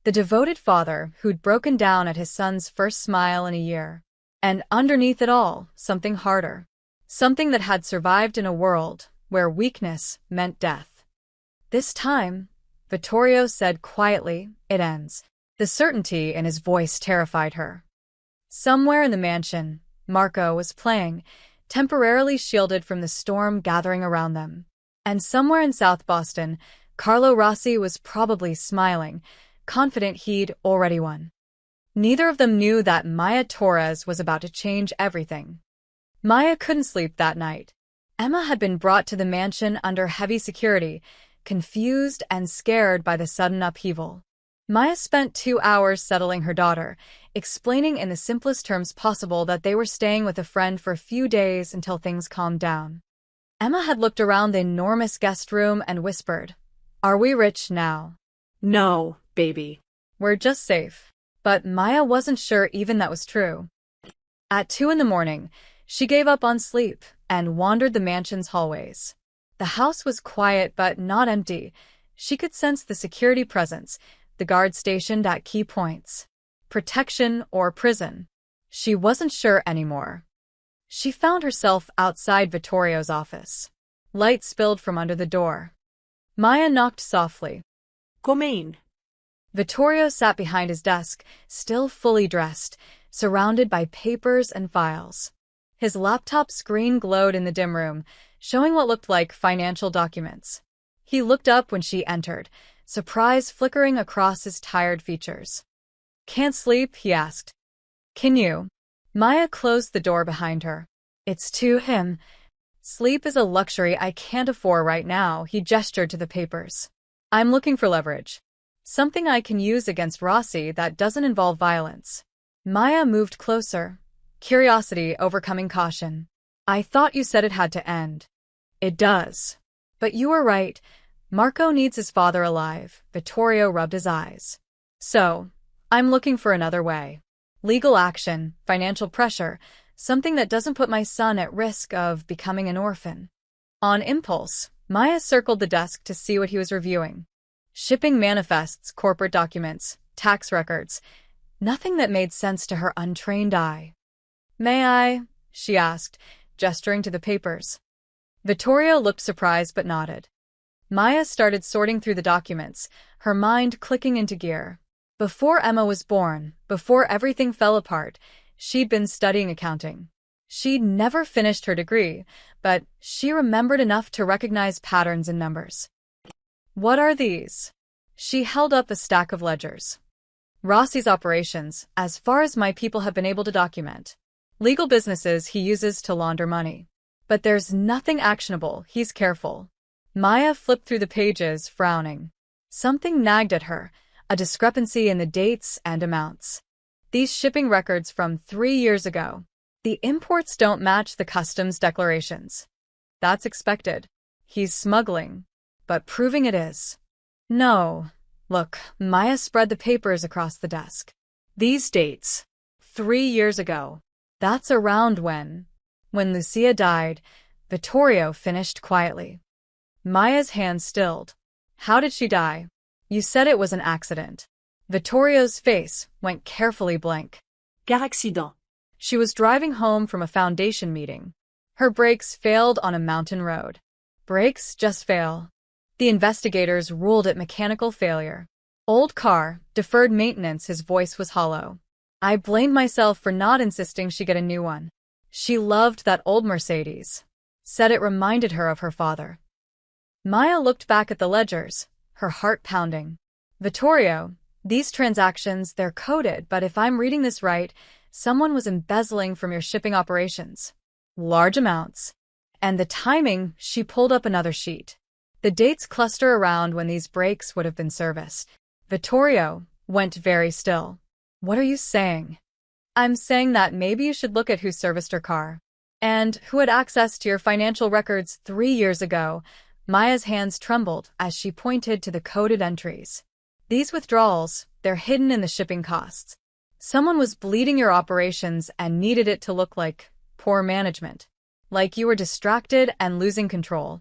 The devoted father who'd broken down at his son's first smile in a year. And underneath it all, something harder. Something that had survived in a world where weakness meant death. This time, Vittorio said quietly, it ends. The certainty in his voice terrified her. Somewhere in the mansion, Marco was playing, temporarily shielded from the storm gathering around them. And somewhere in South Boston, Carlo Rossi was probably smiling, confident he'd already won. Neither of them knew that Maya Torres was about to change everything. Maya couldn't sleep that night. Emma had been brought to the mansion under heavy security, confused and scared by the sudden upheaval. Maya spent 2 hours settling her daughter, explaining in the simplest terms possible that they were staying with a friend for a few days until things calmed down. Emma had looked around the enormous guest room and whispered, Are we rich now? No, baby. We're just safe. But Maya wasn't sure even that was true. At 2 in the morning, She gave up on sleep and wandered the mansion's hallways. The house was quiet but not empty. She could sense the security presence, the guards stationed at key points. Protection or prison? She wasn't sure anymore. She found herself outside Vittorio's office. Light spilled from under the door. Maya knocked softly. Come in. Vittorio sat behind his desk, still fully dressed, surrounded by papers and files. His laptop screen glowed in the dim room, showing what looked like financial documents. He looked up when she entered, surprise flickering across his tired features. "Can't sleep?" he asked. "Can you?" Maya closed the door behind her. "It's to him. Sleep is a luxury I can't afford right now," he gestured to the papers. "I'm looking for leverage. Something I can use against Rossi that doesn't involve violence." Maya moved closer, curiosity overcoming caution. "I thought you said it had to end." "It does. But you were right. Marco needs his father alive." Vittorio rubbed his eyes. "So, I'm looking for another way. Legal action, financial pressure, something that doesn't put my son at risk of becoming an orphan." On impulse, Maya circled the desk to see what he was reviewing. Shipping manifests, corporate documents, tax records, nothing that made sense to her untrained eye. "May I?" she asked, gesturing to the papers. Vittorio looked surprised but nodded. Maya started sorting through the documents, her mind clicking into gear. Before Emma was born, before everything fell apart, she'd been studying accounting. She'd never finished her degree, but she remembered enough to recognize patterns in numbers. "What are these?" She held up a stack of ledgers. "Rossi's operations, as far as my people have been able to document. Legal businesses he uses to launder money. But there's nothing actionable." He's careful. Maya flipped through the pages, frowning. Something nagged at her, a discrepancy in the dates and amounts. These shipping records from 3 years ago. The imports don't match the customs declarations. That's expected. He's smuggling. But proving it is. No. Look, Maya spread the papers across the desk. These dates. 3 years ago. That's around when Lucia died. Vittorio finished quietly. Maya's hand stilled. "How did she die?" "You said it was an accident." Vittorio's face went carefully blank. Car accident. She was driving home from a foundation meeting. Her brakes failed on a mountain road. Brakes just fail. The investigators ruled it mechanical failure. "Old car, deferred maintenance." His voice was hollow. "I blamed myself for not insisting she get a new one. She loved that old Mercedes. Said it reminded her of her father." Maya looked back at the ledgers, her heart pounding. "Vittorio, these transactions, they're coded, but if I'm reading this right, someone was embezzling from your shipping operations. Large amounts. And the timing," she pulled up another sheet. "The dates cluster around when these brakes would have been serviced." Vittorio went very still. "What are you saying?" "I'm saying that maybe you should look at who serviced her car. And who had access to your financial records 3 years ago." Maya's hands trembled as she pointed to the coded entries. "These withdrawals, they're hidden in the shipping costs. Someone was bleeding your operations and needed it to look like poor management. Like you were distracted and losing control."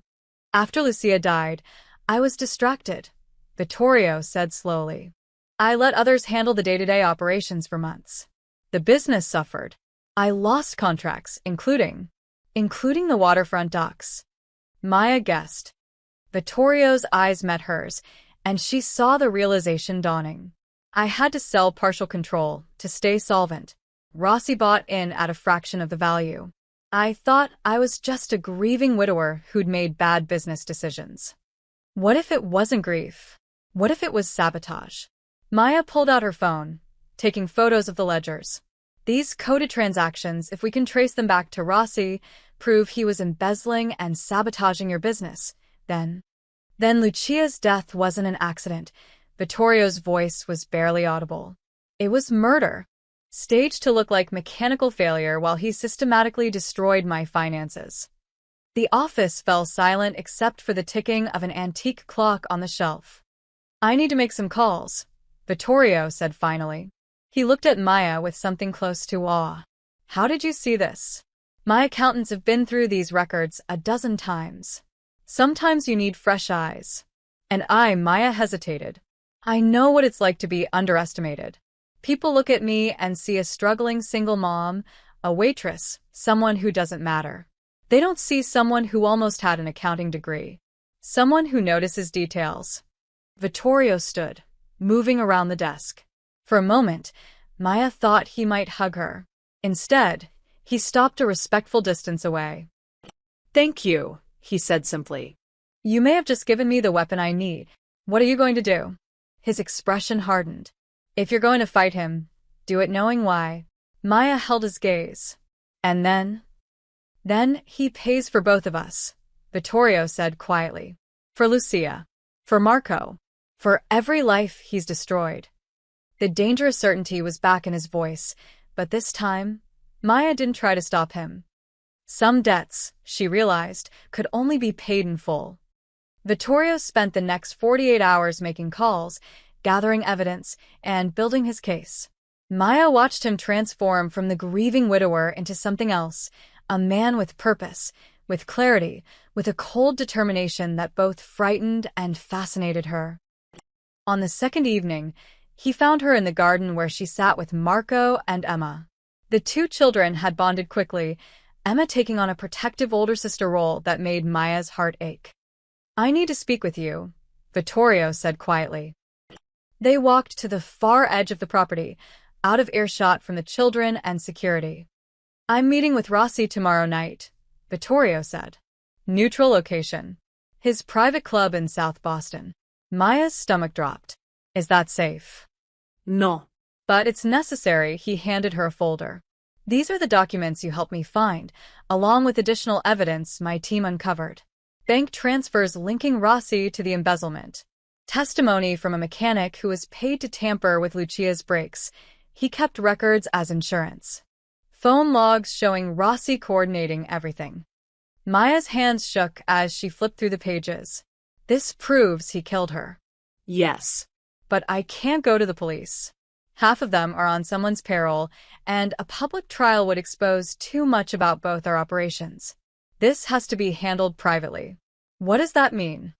"After Lucia died, I was distracted," Vittorio said slowly. "I let others handle the day-to-day operations for months. The business suffered. I lost contracts, including the waterfront docks." Maya guessed. Vittorio's eyes met hers, and she saw the realization dawning. "I had to sell partial control to stay solvent. Rossi bought in at a fraction of the value. I thought I was just a grieving widower who'd made bad business decisions. What if it wasn't grief? What if it was sabotage?" Maya pulled out her phone, taking photos of the ledgers. "These coded transactions, if we can trace them back to Rossi, prove he was embezzling and sabotaging your business. Then Lucia's death wasn't an accident." Vittorio's voice was barely audible. "It was murder. Staged to look like mechanical failure while he systematically destroyed my finances." The office fell silent except for the ticking of an antique clock on the shelf. "I need to make some calls," Vittorio said finally. He looked at Maya with something close to awe. "How did you see this?" My accountants have been through these records a dozen times. Sometimes you need fresh eyes. And Maya, hesitated. I know what it's like to be underestimated. People look at me and see a struggling single mom, a waitress, someone who doesn't matter. They don't see someone who almost had an accounting degree. Someone who notices details. Vittorio stood, moving around the desk. For a moment, Maya thought he might hug her. Instead, he stopped a respectful distance away. Thank you, he said simply. You may have just given me the weapon I need. What are you going to do? His expression hardened. If you're going to fight him, do it knowing why. Maya held his gaze. And then he pays for both of us, Vittorio said quietly. For Lucia. For Marco. For every life he's destroyed. The dangerous certainty was back in his voice, but this time, Maya didn't try to stop him. Some debts, she realized, could only be paid in full. Vittorio spent the next 48 hours making calls, gathering evidence, and building his case. Maya watched him transform from the grieving widower into something else, a man with purpose, with clarity, with a cold determination that both frightened and fascinated her. On the second evening, he found her in the garden where she sat with Marco and Emma. The two children had bonded quickly, Emma taking on a protective older sister role that made Maya's heart ache. I need to speak with you, Vittorio said quietly. They walked to the far edge of the property, out of earshot from the children and security. I'm meeting with Rossi tomorrow night, Vittorio said. Neutral location. His private club in South Boston. Maya's stomach dropped. Is that safe? No. But it's necessary, he handed her a folder. These are the documents you helped me find, along with additional evidence my team uncovered. Bank transfers linking Rossi to the embezzlement. Testimony from a mechanic who was paid to tamper with Lucia's brakes. He kept records as insurance. Phone logs showing Rossi coordinating everything. Maya's hands shook as she flipped through the pages. This proves he killed her. Yes. But I can't go to the police. Half of them are on someone's payroll, and a public trial would expose too much about both our operations. This has to be handled privately. What does that mean?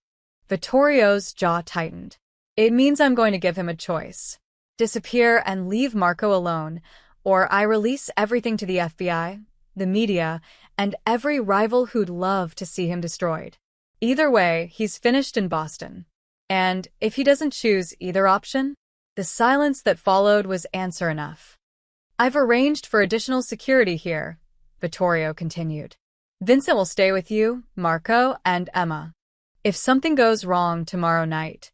Vittorio's jaw tightened. It means I'm going to give him a choice. Disappear and leave Marco alone, or I release everything to the FBI, the media, and every rival who'd love to see him destroyed. Either way, he's finished in Boston. And if he doesn't choose either option, the silence that followed was answer enough. I've arranged for additional security here, Vittorio continued. Vincent will stay with you, Marco, and Emma. If something goes wrong tomorrow night.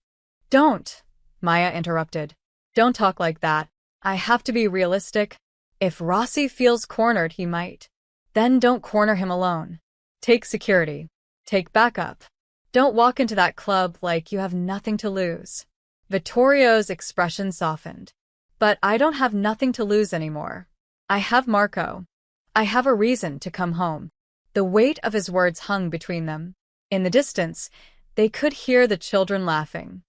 Don't, Maya interrupted. Don't talk like that. I have to be realistic. If Rossi feels cornered, he might. Then don't corner him alone. Take security. Take backup. Don't walk into that club like you have nothing to lose. Vittorio's expression softened. But I don't have nothing to lose anymore. I have Marco. I have a reason to come home. The weight of his words hung between them. In the distance, they could hear the children laughing.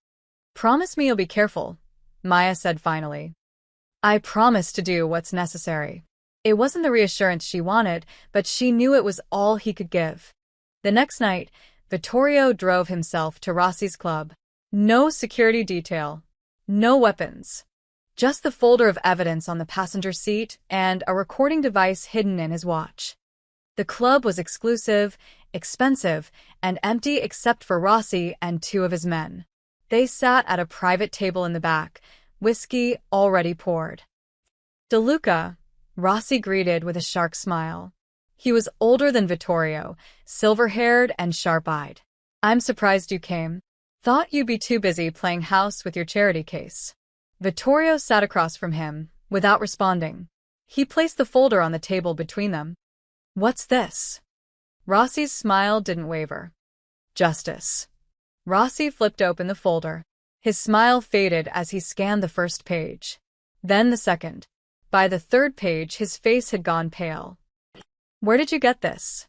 Promise me you'll be careful, Maya said finally. I promise to do what's necessary. It wasn't the reassurance she wanted, but she knew it was all he could give. The next night, Vittorio drove himself to Rossi's club. No security detail. No weapons. Just the folder of evidence on the passenger seat and a recording device hidden in his watch. The club was exclusive, expensive, and empty except for Rossi and two of his men. They sat at a private table in the back, whiskey already poured. DeLuca, Rossi greeted with a sharp smile. He was older than Vittorio, silver-haired and sharp-eyed. I'm surprised you came. Thought you'd be too busy playing house with your charity case. Vittorio sat across from him, without responding. He placed the folder on the table between them. What's this? Rossi's smile didn't waver. Justice. Rossi flipped open the folder. His smile faded as he scanned the first page. Then the second. By the third page, his face had gone pale. Where did you get this?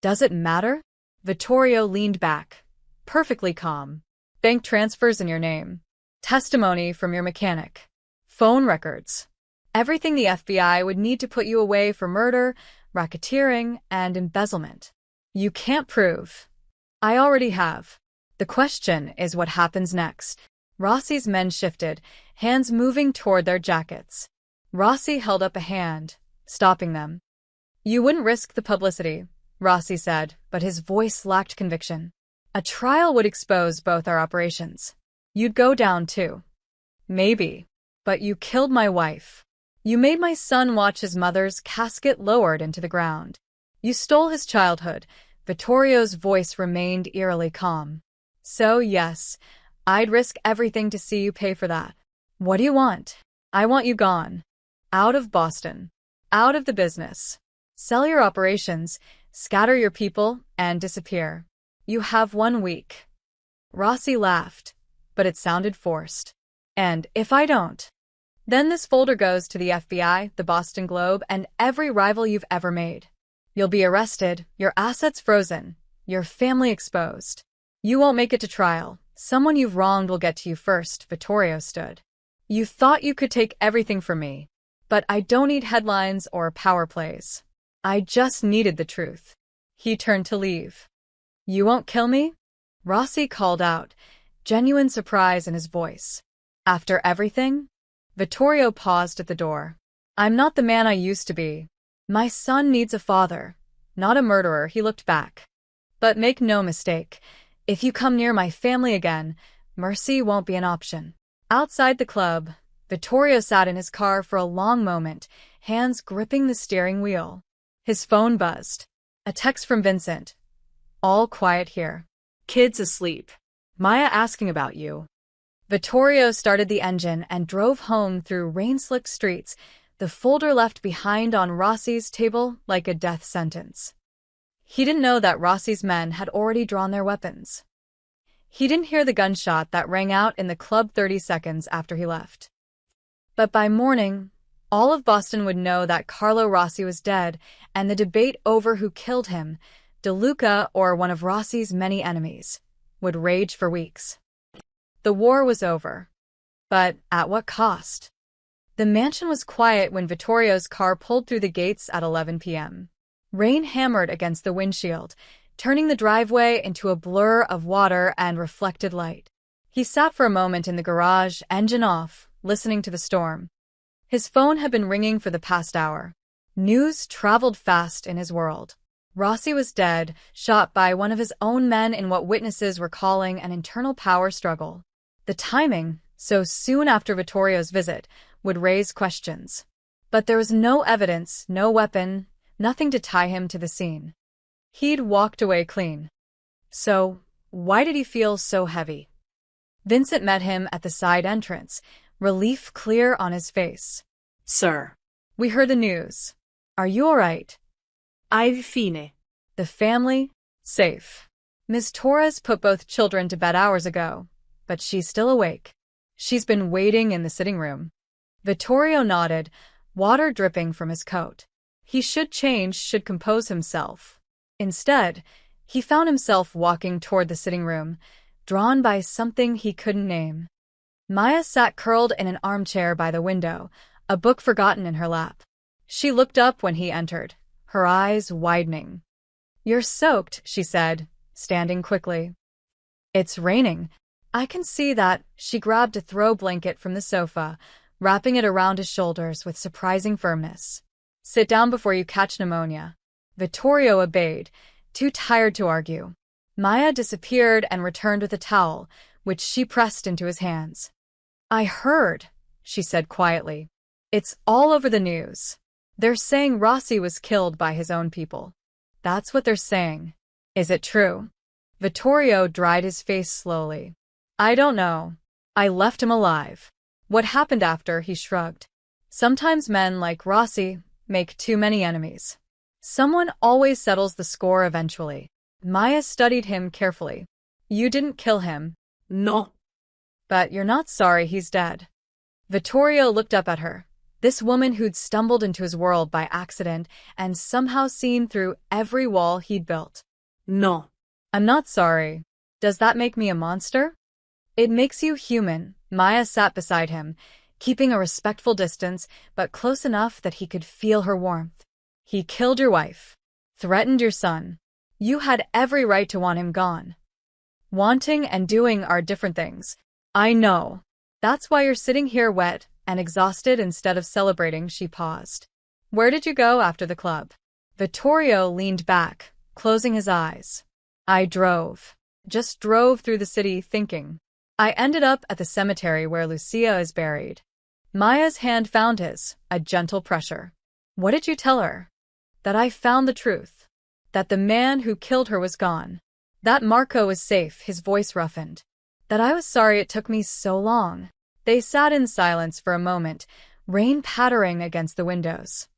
Does it matter? Vittorio leaned back, perfectly calm. Bank transfers in your name. Testimony from your mechanic. Phone records. Everything the FBI would need to put you away for murder, racketeering, and embezzlement. You can't prove. I already have. The question is what happens next. Rossi's men shifted, hands moving toward their jackets. Rossi held up a hand, stopping them. You wouldn't risk the publicity, Rossi said, but his voice lacked conviction. A trial would expose both our operations. You'd go down too. Maybe. But you killed my wife. You made my son watch his mother's casket lowered into the ground. You stole his childhood. Vittorio's voice remained eerily calm. So, yes, I'd risk everything to see you pay for that. What do you want? I want you gone. Out of Boston. Out of the business. Sell your operations, scatter your people, and disappear. You have 1 week. Rossi laughed, but it sounded forced. And if I don't? Then this folder goes to the FBI, the Boston Globe, and every rival you've ever made. You'll be arrested, your assets frozen, your family exposed. You won't make it to trial. Someone you've wronged will get to you first, Vittorio stood. You thought you could take everything from me. But I don't need headlines or power plays. I just needed the truth. He turned to leave. You won't kill me? Rossi called out, genuine surprise in his voice. After everything? Vittorio paused at the door. I'm not the man I used to be. My son needs a father, not a murderer. He looked back. But make no mistake, if you come near my family again, mercy won't be an option. Outside the club, Vittorio sat in his car for a long moment, hands gripping the steering wheel. His phone buzzed. A text from Vincent. All quiet here. Kids asleep. Maya asking about you. Vittorio started the engine and drove home through rain-slicked streets, the folder left behind on Rossi's table like a death sentence. He didn't know that Rossi's men had already drawn their weapons. He didn't hear the gunshot that rang out in the club 30 seconds after he left. But by morning, all of Boston would know that Carlo Rossi was dead, and the debate over who killed him, DeLuca or one of Rossi's many enemies, would rage for weeks. The war was over. But at what cost? The mansion was quiet when Vittorio's car pulled through the gates at 11 p.m. Rain hammered against the windshield, turning the driveway into a blur of water and reflected light. He sat for a moment in the garage, engine off, listening to the storm. His phone had been ringing for the past hour. News traveled fast in his world. Rossi was dead, shot by one of his own men in what witnesses were calling an internal power struggle. The timing, so soon after Vittorio's visit, would raise questions. But there was no evidence, no weapon, nothing to tie him to the scene. He'd walked away clean. So, why did he feel so heavy? Vincent met him at the side entrance, relief clear on his face. Sir. We heard the news. Are you all right? I've fine. The family? Safe. Miss Torres put both children to bed hours ago, but she's still awake. She's been waiting in the sitting room. Vittorio nodded, water dripping from his coat. He should change, should compose himself. Instead, he found himself walking toward the sitting room, drawn by something he couldn't name. Maya sat curled in an armchair by the window, a book forgotten in her lap. She looked up when he entered, her eyes widening. You're soaked, she said, standing quickly. It's raining. I can see that. She grabbed a throw blanket from the sofa, wrapping it around his shoulders with surprising firmness. Sit down before you catch pneumonia. Vittorio obeyed, too tired to argue. Maya disappeared and returned with a towel, which she pressed into his hands. I heard, she said quietly. It's all over the news. They're saying Rossi was killed by his own people. That's what they're saying. Is it true? Vittorio dried his face slowly. I don't know. I left him alive. What happened after? He shrugged. Sometimes men like Rossi make too many enemies. Someone always settles the score eventually. Maya studied him carefully. You didn't kill him. No. But you're not sorry he's dead. Vittorio looked up at her, this woman who'd stumbled into his world by accident and somehow seen through every wall he'd built. No. I'm not sorry. Does that make me a monster? It makes you human. Maya sat beside him, keeping a respectful distance, but close enough that he could feel her warmth. He killed your wife, threatened your son. You had every right to want him gone. Wanting and doing are different things. I know. That's why you're sitting here wet and exhausted instead of celebrating, she paused. Where did you go after the club? Vittorio leaned back, closing his eyes. I drove. Just drove through the city thinking. I ended up at the cemetery where Lucia is buried. Maya's hand found his, a gentle pressure. What did you tell her? That I found the truth. That the man who killed her was gone. That Marco was safe, his voice roughened. That I was sorry it took me so long. They sat in silence for a moment, rain pattering against the windows.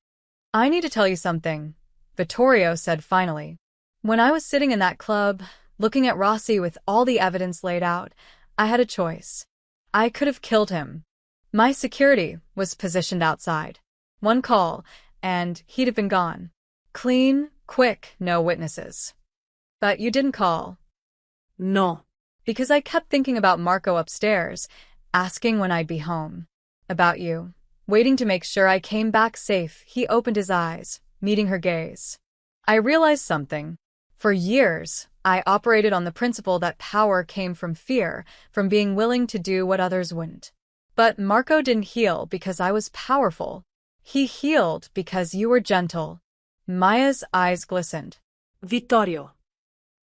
I need to tell you something, Vittorio said finally. When I was sitting in that club, looking at Rossi with all the evidence laid out, I had a choice. I could have killed him. My security was positioned outside. One call, and he'd have been gone. Clean, quick, no witnesses. But you didn't call. No. Because I kept thinking about Marco upstairs, asking when I'd be home. About you. Waiting to make sure I came back safe. He opened his eyes, meeting her gaze. I realized something. For years, I operated on the principle that power came from fear, from being willing to do what others wouldn't. But Marco didn't heal because I was powerful. He healed because you were gentle. Maya's eyes glistened. Vittorio.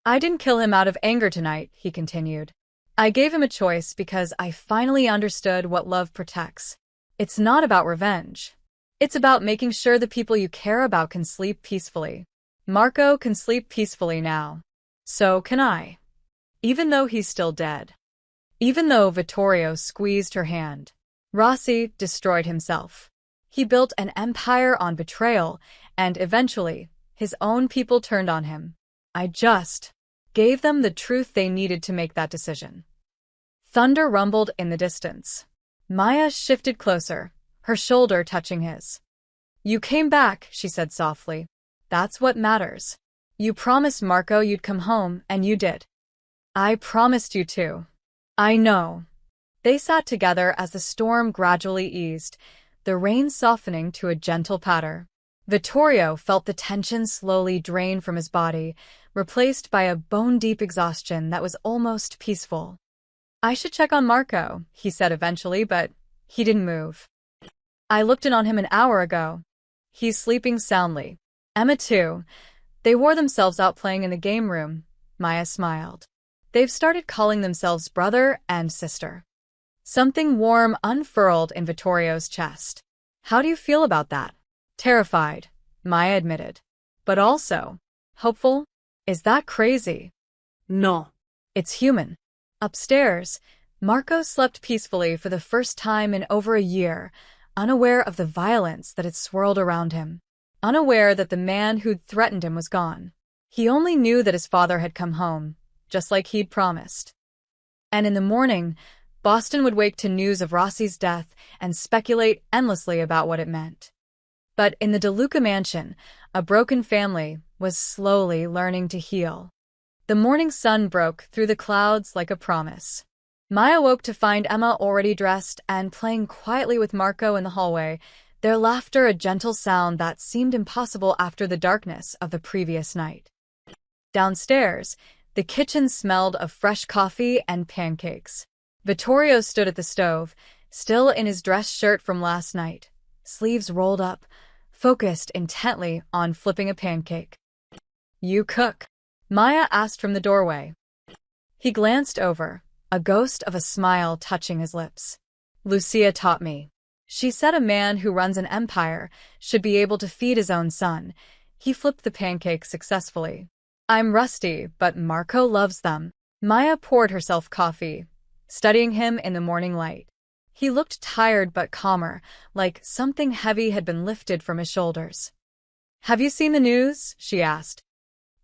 I didn't kill him out of anger tonight, he continued. I gave him a choice because I finally understood what love protects. It's not about revenge. It's about making sure the people you care about can sleep peacefully. Marco can sleep peacefully now. So can I. Even though he's still dead. Even though Vittorio squeezed her hand. Rossi destroyed himself. He built an empire on betrayal, and eventually, his own people turned on him. I just gave them the truth they needed to make that decision. Thunder rumbled in the distance. Maya shifted closer, her shoulder touching his. You came back, she said softly. That's what matters. You promised Marco you'd come home, and you did. I promised you too. I know. They sat together as the storm gradually eased, the rain softening to a gentle patter. Vittorio felt the tension slowly drain from his body, replaced by a bone-deep exhaustion that was almost peaceful. I should check on Marco, he said eventually, but he didn't move. I looked in on him an hour ago. He's sleeping soundly. Emma too. They wore themselves out playing in the game room. Maya smiled. They've started calling themselves brother and sister. Something warm unfurled in Vittorio's chest. How do you feel about that? Terrified, Maya admitted. But also hopeful? Is that crazy? No. It's human. Upstairs, Marco slept peacefully for the first time in over a year, unaware of the violence that had swirled around him. Unaware that the man who'd threatened him was gone. He only knew that his father had come home, just like he'd promised. And in the morning, Boston would wake to news of Rossi's death and speculate endlessly about what it meant. But in the DeLuca mansion, a broken family was slowly learning to heal. The morning sun broke through the clouds like a promise. Maya woke to find Emma already dressed and playing quietly with Marco in the hallway, their laughter a gentle sound that seemed impossible after the darkness of the previous night. Downstairs, the kitchen smelled of fresh coffee and pancakes. Vittorio stood at the stove, still in his dress shirt from last night, sleeves rolled up, focused intently on flipping a pancake. You cook? Maya asked from the doorway. He glanced over, a ghost of a smile touching his lips. Lucia taught me. She said a man who runs an empire should be able to feed his own son. He flipped the pancakes successfully. I'm rusty, but Marco loves them. Maya poured herself coffee, studying him in the morning light. He looked tired but calmer, like something heavy had been lifted from his shoulders. Have you seen the news? She asked.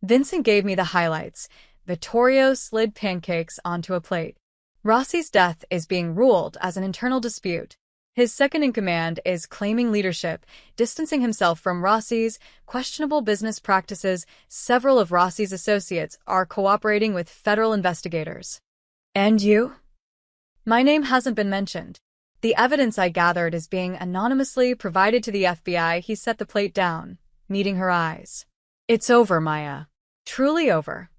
Vincent gave me the highlights. Vittorio slid pancakes onto a plate. Rossi's death is being ruled as an internal dispute. His second-in-command is claiming leadership, distancing himself from Rossi's questionable business practices. Several of Rossi's associates are cooperating with federal investigators. And you? My name hasn't been mentioned. The evidence I gathered is being anonymously provided to the FBI. He set the plate down, meeting her eyes. It's over, Maya. Truly over.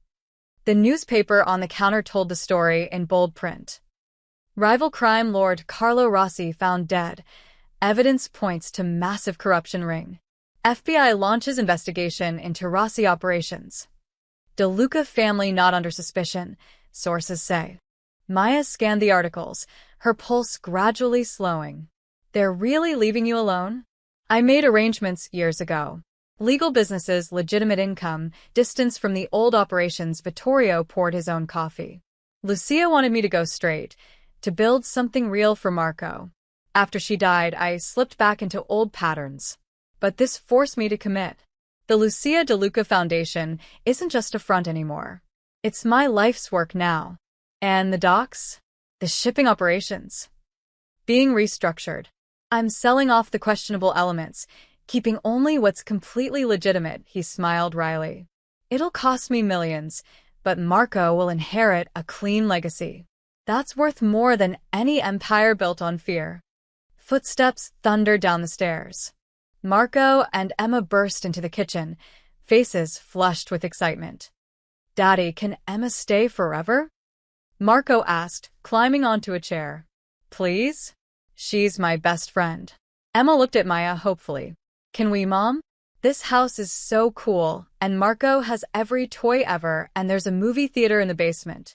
The newspaper on the counter told the story in bold print. Rival crime lord Carlo Rossi found dead. Evidence points to massive corruption ring. FBI launches investigation into Rossi operations. De Luca family not under suspicion, sources say. Maya scanned the articles, her pulse gradually slowing. They're really leaving you alone? I made arrangements years ago. Legal businesses, legitimate income, distance from the old operations. Vittorio poured his own coffee. Lucia wanted me to go straight, to build something real for Marco. After she died, I slipped back into old patterns. But this forced me to commit. The Lucia De Luca Foundation isn't just a front anymore. It's my life's work now. And the docks? The shipping operations? Being restructured. I'm selling off the questionable elements, keeping only what's completely legitimate, he smiled wryly. It'll cost me millions, but Marco will inherit a clean legacy. That's worth more than any empire built on fear. Footsteps thundered down the stairs. Marco and Emma burst into the kitchen, faces flushed with excitement. Daddy, can Emma stay forever? Marco asked, climbing onto a chair. Please? She's my best friend. Emma looked at Maya hopefully. Can we, Mom? This house is so cool, and Marco has every toy ever, and there's a movie theater in the basement.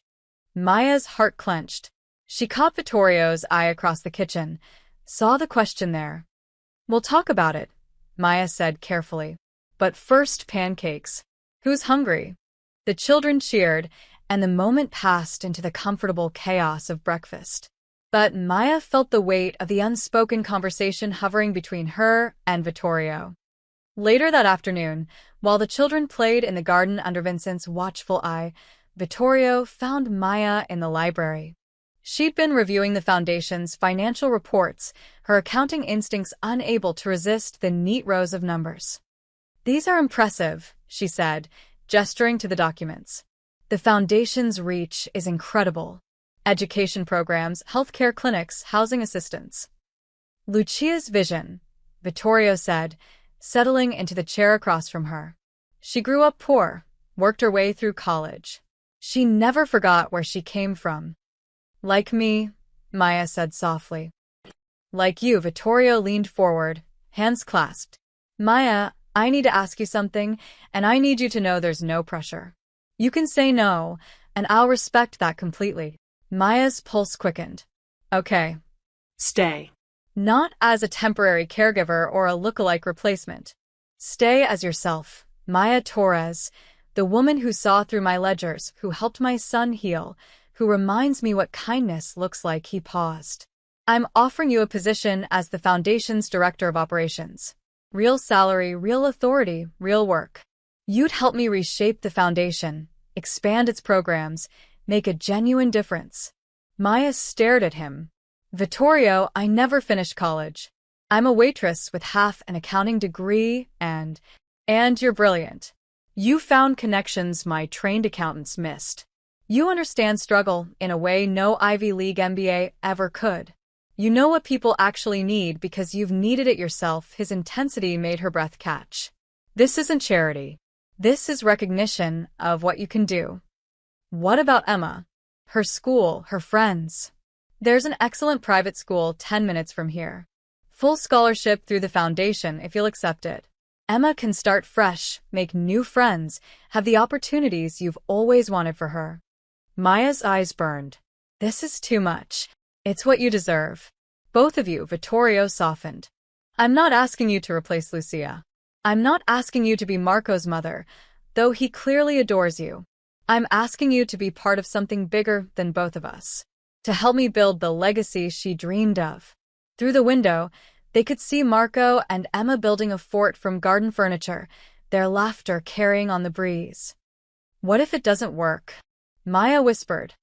Maya's heart clenched. She caught Vittorio's eye across the kitchen, saw the question there. We'll talk about it, Maya said carefully. But first, pancakes. Who's hungry? The children cheered, and the moment passed into the comfortable chaos of breakfast. But Maya felt the weight of the unspoken conversation hovering between her and Vittorio. Later that afternoon, while the children played in the garden under Vincent's watchful eye, Vittorio found Maya in the library. She'd been reviewing the Foundation's financial reports, her accounting instincts unable to resist the neat rows of numbers. These are impressive, she said, gesturing to the documents. The Foundation's reach is incredible. Education programs, healthcare clinics, housing assistance. Lucia's vision, Vittorio said, settling into the chair across from her. She grew up poor, worked her way through college. She never forgot where she came from. Like me, Maya said softly. Like you, Vittorio leaned forward, hands clasped. Maya, I need to ask you something, and I need you to know there's no pressure. You can say no, and I'll respect that completely. Maya's pulse quickened. Okay. Stay. Not as a temporary caregiver or a lookalike replacement. Stay as yourself, Maya Torres, the woman who saw through my ledgers, who helped my son heal, who reminds me what kindness looks like. He paused. I'm offering you a position as the Foundation's Director of Operations. Real salary, real authority, real work. You'd help me reshape the Foundation, expand its programs, make a genuine difference. Maya stared at him. Vittorio, I never finished college. I'm a waitress with half an accounting degree and you're brilliant. You found connections my trained accountants missed. You understand struggle in a way no Ivy League MBA ever could. You know what people actually need because you've needed it yourself. His intensity made her breath catch. This isn't charity. This is recognition of what you can do. What about Emma? Her school, her friends. There's an excellent private school 10 minutes from here. Full scholarship through the Foundation if you'll accept it. Emma can start fresh, make new friends, have the opportunities you've always wanted for her. Maya's eyes burned. This is too much. It's what you deserve. Both of you, Vittorio softened. I'm not asking you to replace Lucia. I'm not asking you to be Marco's mother, though he clearly adores you. I'm asking you to be part of something bigger than both of us. To help me build the legacy she dreamed of. Through the window, they could see Marco and Emma building a fort from garden furniture, their laughter carrying on the breeze. What if it doesn't work? Maya whispered.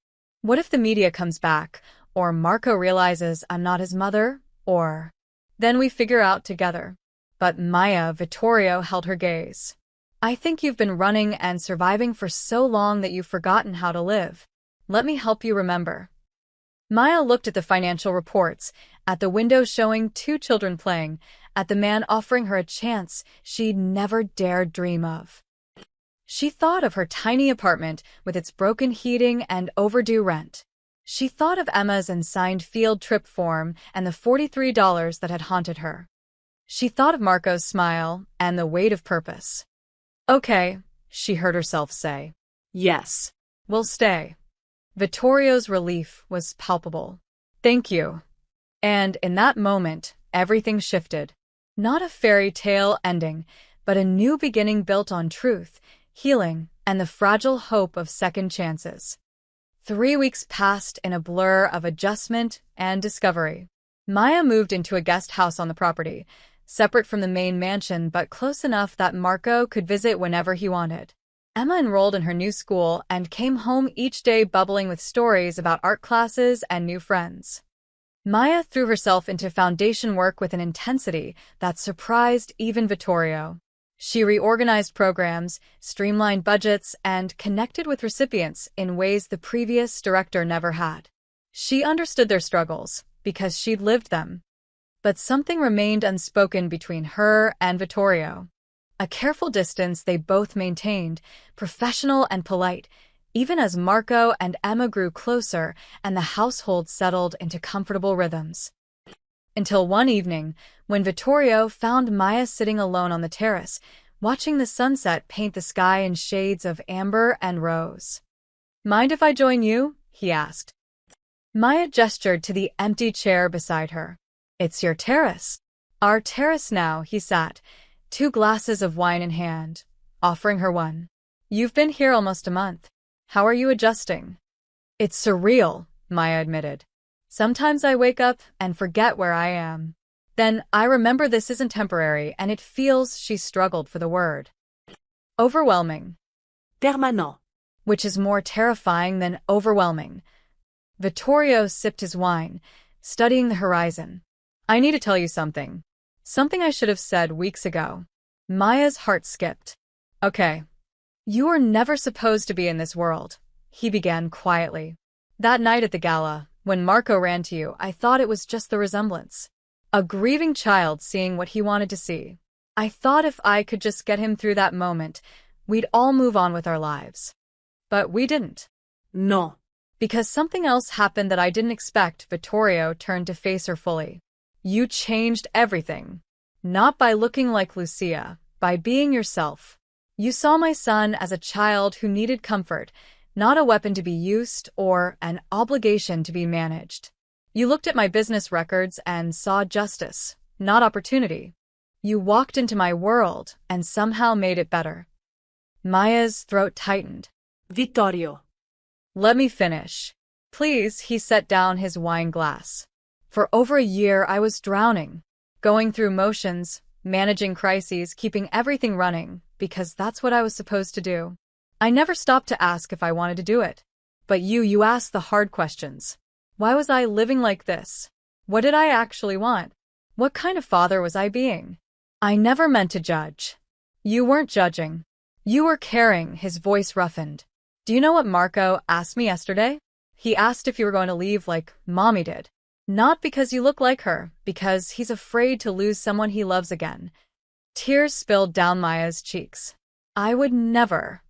What if the media comes back, or Marco realizes I'm not his mother, or... Then we figure out together. But Maya, Vittorio held her gaze. I think you've been running and surviving for so long that you've forgotten how to live. Let me help you remember. Maya looked at the financial reports, at the window showing two children playing, at the man offering her a chance she'd never dared dream of. She thought of her tiny apartment with its broken heating and overdue rent. She thought of Emma's unsigned field trip form and the $43 that had haunted her. She thought of Marco's smile and the weight of purpose. "Okay," she heard herself say. Yes. "We'll stay." Vittorio's relief was palpable. "Thank you." And in that moment, everything shifted. Not a fairy tale ending, but a new beginning built on truth, healing, and the fragile hope of second chances. 3 weeks passed in a blur of adjustment and discovery. Maya moved into a guest house on the property, separate from the main mansion but close enough that Marco could visit whenever he wanted. Emma enrolled in her new school and came home each day bubbling with stories about art classes and new friends. Maya threw herself into foundation work with an intensity that surprised even Vittorio. She reorganized programs, streamlined budgets, and connected with recipients in ways the previous director never had. She understood their struggles because she'd lived them. But something remained unspoken between her and Vittorio. A careful distance they both maintained, professional and polite, even as Marco and Emma grew closer and the household settled into comfortable rhythms. Until one evening, when Vittorio found Maya sitting alone on the terrace, watching the sunset paint the sky in shades of amber and rose. "Mind if I join you?" he asked. Maya gestured to the empty chair beside her. "It's your terrace." "Our terrace now," he sat, 2 glasses of wine in hand, offering her one. "You've been here almost a month. How are you adjusting?" "It's surreal," Maya admitted. "Sometimes I wake up and forget where I am. Then I remember this isn't temporary and it feels," she struggled for the word, "overwhelming." Permanent. Which is more terrifying than overwhelming. Vittorio sipped his wine, studying the horizon. "I need to tell you something. Something I should have said weeks ago." Maya's heart skipped. "Okay. You were never supposed to be in this world," he began quietly. "That night at the gala, when Marco ran to you, I thought it was just the resemblance. A grieving child seeing what he wanted to see. I thought if I could just get him through that moment, we'd all move on with our lives. But we didn't." No. "Because something else happened that I didn't expect." Vittorio turned to face her fully. "You changed everything. Not by looking like Lucia, by being yourself. You saw my son as a child who needed comfort, not a weapon to be used or an obligation to be managed. You looked at my business records and saw justice, not opportunity. You walked into my world and somehow made it better." Maya's throat tightened. Vittorio. "Let me finish. Please." He set down his wine glass. "For over a year I was drowning, going through motions, managing crises, keeping everything running, because that's what I was supposed to do. I never stopped to ask if I wanted to do it. But you asked the hard questions. Why was I living like this? What did I actually want? What kind of father was I being? I never meant to judge. You weren't judging. You were caring." His voice roughened. "Do you know what Marco asked me yesterday? He asked if you were going to leave like Mommy did. Not because you look like her, because he's afraid to lose someone he loves again." Tears spilled down Maya's cheeks. "I would never."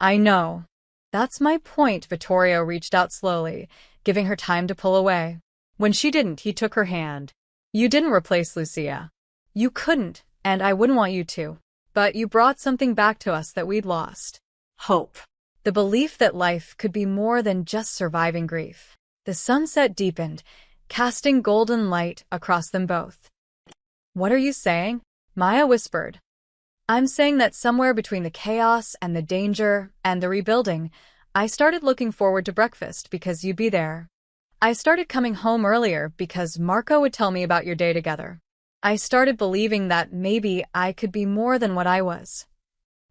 "I know. That's my point." Vittorio reached out slowly, giving her time to pull away. When she didn't, he took her hand. "You didn't replace Lucia. You couldn't, and I wouldn't want you to. But you brought something back to us that we'd lost. Hope. The belief that life could be more than just surviving grief." The sunset deepened, casting golden light across them both. "What are you saying?" Maya whispered. "I'm saying that somewhere between the chaos and the danger and the rebuilding, I started looking forward to breakfast because you'd be there. I started coming home earlier because Marco would tell me about your day together. I started believing that maybe I could be more than what I was."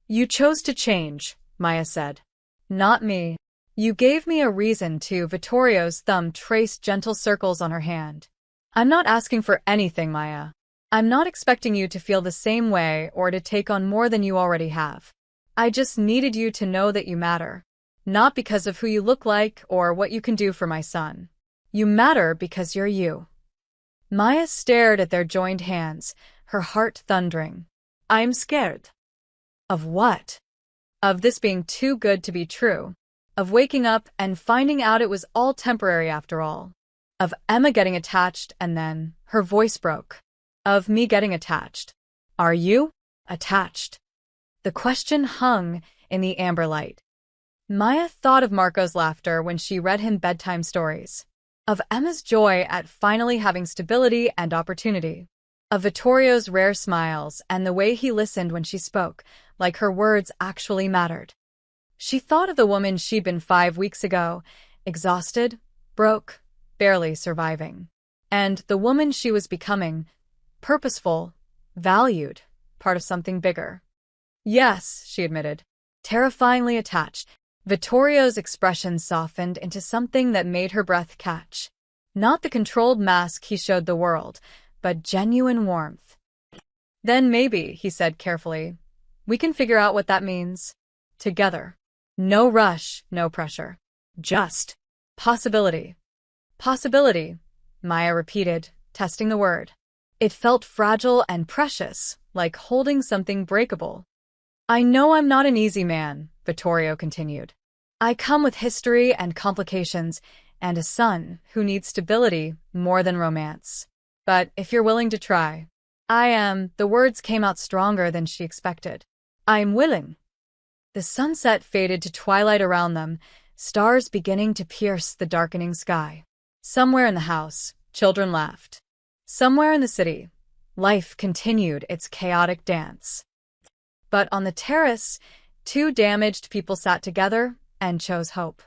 "You chose to change," Maya said. "Not me. You gave me a reason to." Vittorio's thumb traced gentle circles on her hand. "I'm not asking for anything, Maya. I'm not expecting you to feel the same way or to take on more than you already have. I just needed you to know that you matter. Not because of who you look like or what you can do for my son. You matter because you're you." Maya stared at their joined hands, her heart thundering. I'm scared. Of what? Of this being too good to be true. Of waking up and finding out it was all temporary after all. Of Emma getting attached and then her voice broke. Of me getting attached. Are you attached? The question hung in the amber light. Maya thought of Marco's laughter when she read him bedtime stories. Of Emma's joy at finally having stability and opportunity. Of Vittorio's rare smiles and the way he listened when she spoke, like her words actually mattered. She thought of the woman she'd been 5 weeks ago, exhausted, broke, barely surviving. And the woman she was becoming, purposeful, valued, part of something bigger. Yes, she admitted, terrifyingly attached. Vittorio's expression softened into something that made her breath catch. Not the controlled mask he showed the world, but genuine warmth. Then maybe, he said carefully, we can figure out what that means. Together. No rush, no pressure. Just possibility. Possibility, Maya repeated, testing the word. It felt fragile and precious, like holding something breakable. I know I'm not an easy man, Vittorio continued. I come with history and complications, and a son who needs stability more than romance. But if you're willing to try, I am. The words came out stronger than she expected. I'm willing. The sunset faded to twilight around them, stars beginning to pierce the darkening sky. Somewhere in the house, children laughed. Somewhere in the city, life continued its chaotic dance. But on the terrace, 2 damaged people sat together and chose hope.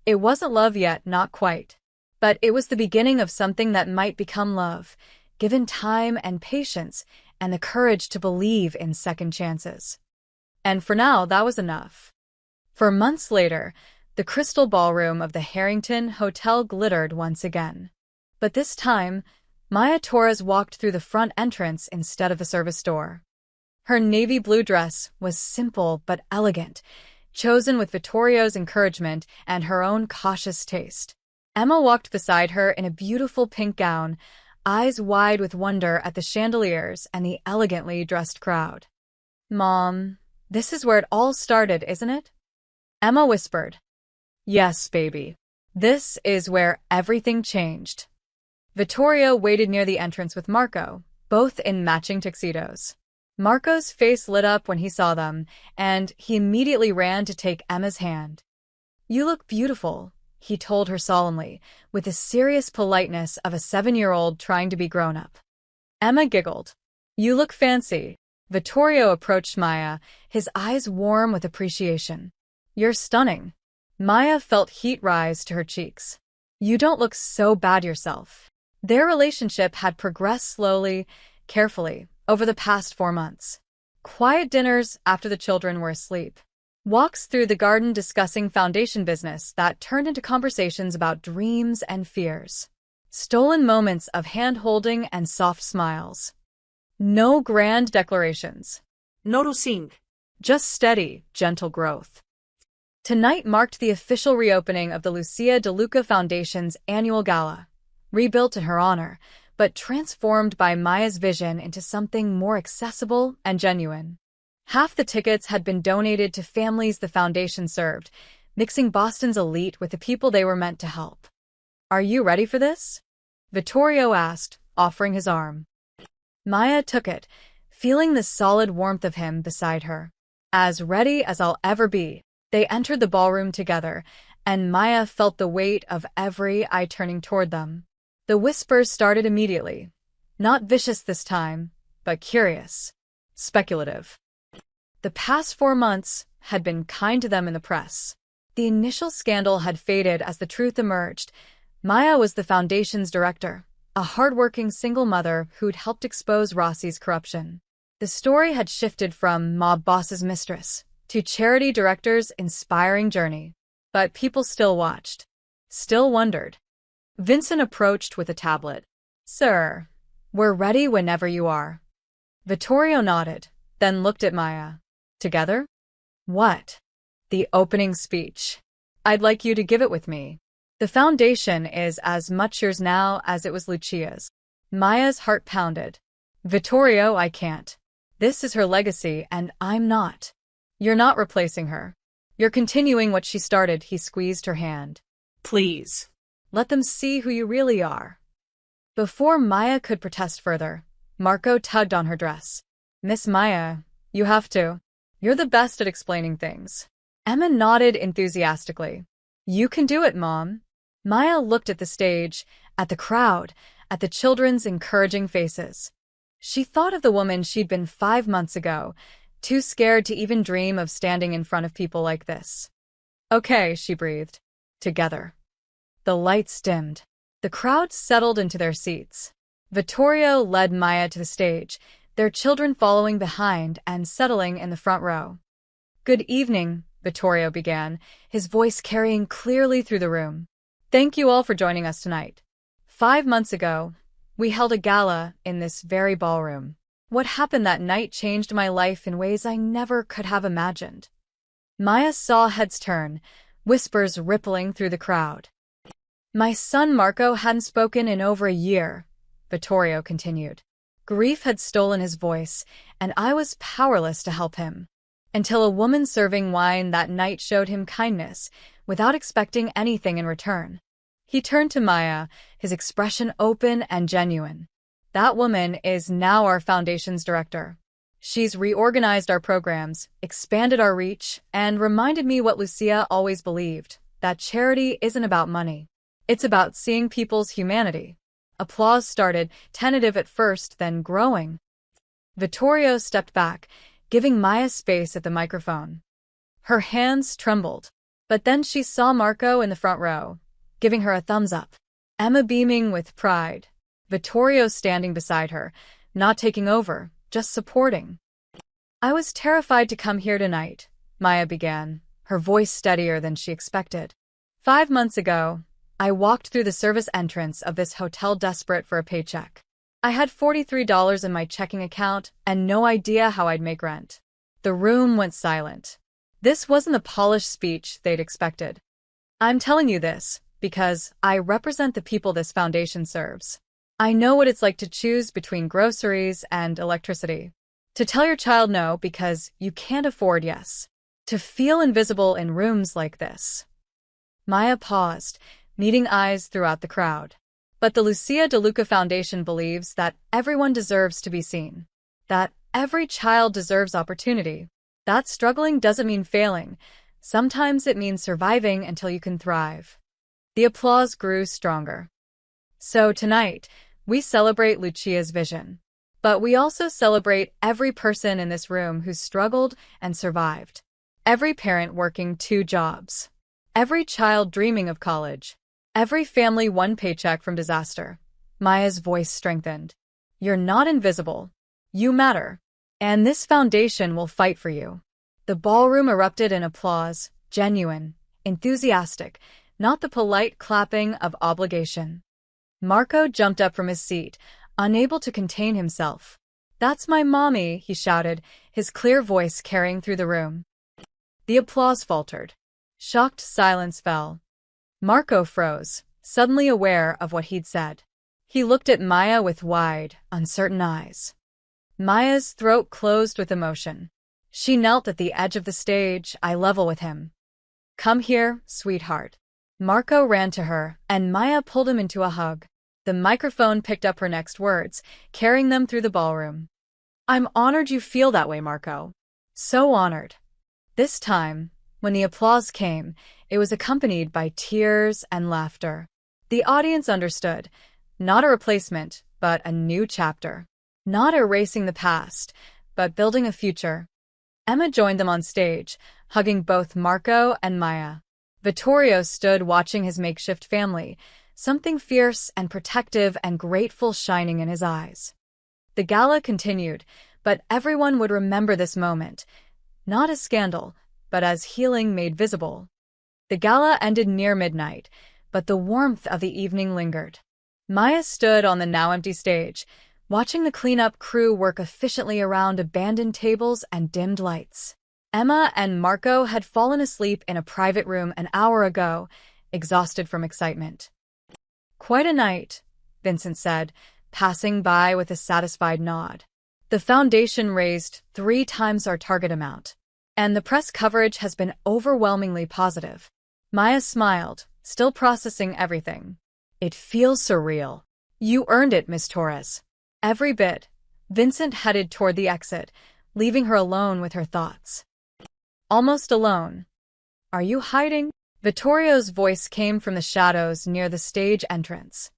It wasn't love yet, not quite. But it was the beginning of something that might become love, given time and patience and the courage to believe in second chances. And for now, that was enough. For months later, the crystal ballroom of the Harrington Hotel glittered once again. But this time, Maya Torres walked through the front entrance instead of the service door. Her navy blue dress was simple but elegant, chosen with Vittorio's encouragement and her own cautious taste. Emma walked beside her in a beautiful pink gown, eyes wide with wonder at the chandeliers and the elegantly dressed crowd. Mom, this is where it all started, isn't it? Emma whispered. Yes, baby. This is where everything changed. Vittorio waited near the entrance with Marco, both in matching tuxedos. Marco's face lit up when he saw them, and he immediately ran to take Emma's hand. You look beautiful, he told her solemnly, with the serious politeness of a 7-year-old trying to be grown up. Emma giggled. You look fancy. Vittorio approached Maya, his eyes warm with appreciation. You're stunning. Maya felt heat rise to her cheeks. You don't look so bad yourself. Their relationship had progressed slowly, carefully, over the past 4 months. Quiet dinners after the children were asleep. Walks through the garden discussing foundation business that turned into conversations about dreams and fears. Stolen moments of hand-holding and soft smiles. No grand declarations. No rousing. Just steady, gentle growth. Tonight marked the official reopening of the Lucia De Luca Foundation's annual gala, rebuilt in her honor, but transformed by Maya's vision into something more accessible and genuine. Half the tickets had been donated to families the foundation served, mixing Boston's elite with the people they were meant to help. Are you ready for this? Vittorio asked, offering his arm. Maya took it, feeling the solid warmth of him beside her. As ready as I'll ever be. They entered the ballroom together, and Maya felt the weight of every eye turning toward them. The whispers started immediately. Not vicious this time, but curious. Speculative. The past 4 months had been kind to them in the press. The initial scandal had faded as the truth emerged. Maya was the foundation's director, a hardworking single mother who'd helped expose Rossi's corruption. The story had shifted from mob boss's mistress to charity director's inspiring journey. But people still watched. Still wondered. Vincent approached with a tablet. Sir, we're ready whenever you are. Vittorio nodded, then looked at Maya. Together? What? The opening speech. I'd like you to give it with me. The foundation is as much yours now as it was Lucia's. Maya's heart pounded. Vittorio, I can't. This is her legacy, and I'm not. You're not replacing her. You're continuing what she started. He squeezed her hand. Please. Let them see who you really are. Before Maya could protest further, Marco tugged on her dress. Miss Maya, you have to. You're the best at explaining things. Emma nodded enthusiastically. You can do it, Mom. Maya looked at the stage, at the crowd, at the children's encouraging faces. She thought of the woman she'd been 5 months ago, too scared to even dream of standing in front of people like this. Okay, she breathed. Together. The lights dimmed. The crowd settled into their seats. Vittorio led Maya to the stage, their children following behind and settling in the front row. Good evening, Vittorio began, his voice carrying clearly through the room. Thank you all for joining us tonight. 5 months ago, we held a gala in this very ballroom. What happened that night changed my life in ways I never could have imagined. Maya saw heads turn, whispers rippling through the crowd. My son Marco hadn't spoken in over a year, Vittorio continued. Grief had stolen his voice, and I was powerless to help him. Until a woman serving wine that night showed him kindness, without expecting anything in return. He turned to Maya, his expression open and genuine. That woman is now our foundation's director. She's reorganized our programs, expanded our reach, and reminded me what Lucia always believed, that charity isn't about money. It's about seeing people's humanity. Applause started, tentative at first, then growing. Vittorio stepped back, giving Maya space at the microphone. Her hands trembled, but then she saw Marco in the front row, giving her a thumbs up. Emma beaming with pride. Vittorio standing beside her, not taking over, just supporting. I was terrified to come here tonight, Maya began, her voice steadier than she expected. 5 months ago, I walked through the service entrance of this hotel desperate for a paycheck. I had $43 in my checking account and no idea how I'd make rent. The room went silent. This wasn't the polished speech they'd expected. I'm telling you this because I represent the people this foundation serves. I know what it's like to choose between groceries and electricity. To tell your child no because you can't afford yes. To feel invisible in rooms like this. Maya paused, meeting eyes throughout the crowd. But the Lucia De Luca Foundation believes that everyone deserves to be seen. That every child deserves opportunity. That struggling doesn't mean failing. Sometimes it means surviving until you can thrive. The applause grew stronger. So tonight, we celebrate Lucia's vision. But we also celebrate every person in this room who's struggled and survived. Every parent working 2 jobs. Every child dreaming of college. Every family 1 paycheck from disaster. Maya's voice strengthened. You're not invisible. You matter. And this foundation will fight for you. The ballroom erupted in applause, genuine, enthusiastic, not the polite clapping of obligation. Marco jumped up from his seat, unable to contain himself. That's my mommy, he shouted, his clear voice carrying through the room. The applause faltered. Shocked silence fell. Marco froze, suddenly aware of what he'd said. He looked at Maya with wide, uncertain eyes. Maya's throat closed with emotion. She knelt at the edge of the stage, eye level with him. Come here, sweetheart. Marco ran to her, and Maya pulled him into a hug. The microphone picked up her next words, carrying them through the ballroom. I'm honored you feel that way, Marco. So honored. This time, when the applause came, it was accompanied by tears and laughter. The audience understood. Not a replacement, but a new chapter. Not erasing the past, but building a future. Emma joined them on stage, hugging both Marco and Maya. Vittorio stood watching his makeshift family, something fierce and protective and grateful shining in his eyes. The gala continued, but everyone would remember this moment, not as scandal, but as healing made visible. The gala ended near midnight, but the warmth of the evening lingered. Maya stood on the now empty stage, watching the cleanup crew work efficiently around abandoned tables and dimmed lights. Emma and Marco had fallen asleep in a private room an hour ago, exhausted from excitement. Quite a night, Vincent said, passing by with a satisfied nod. The foundation raised 3 times our target amount, and the press coverage has been overwhelmingly positive. Maya smiled, still processing everything. It feels surreal. You earned it, Miss Torres. Every bit. Vincent headed toward the exit, leaving her alone with her thoughts. Almost alone. Are you hiding? Vittorio's voice came from the shadows near the stage entrance.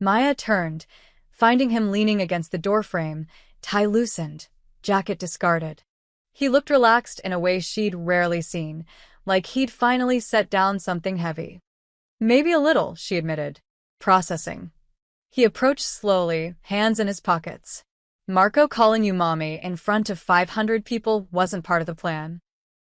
Maya turned, finding him leaning against the doorframe, tie loosened, jacket discarded. He looked relaxed in a way she'd rarely seen, like he'd finally set down something heavy. Maybe a little, she admitted. Processing. He approached slowly, hands in his pockets. Marco calling you mommy in front of 500 people wasn't part of the plan.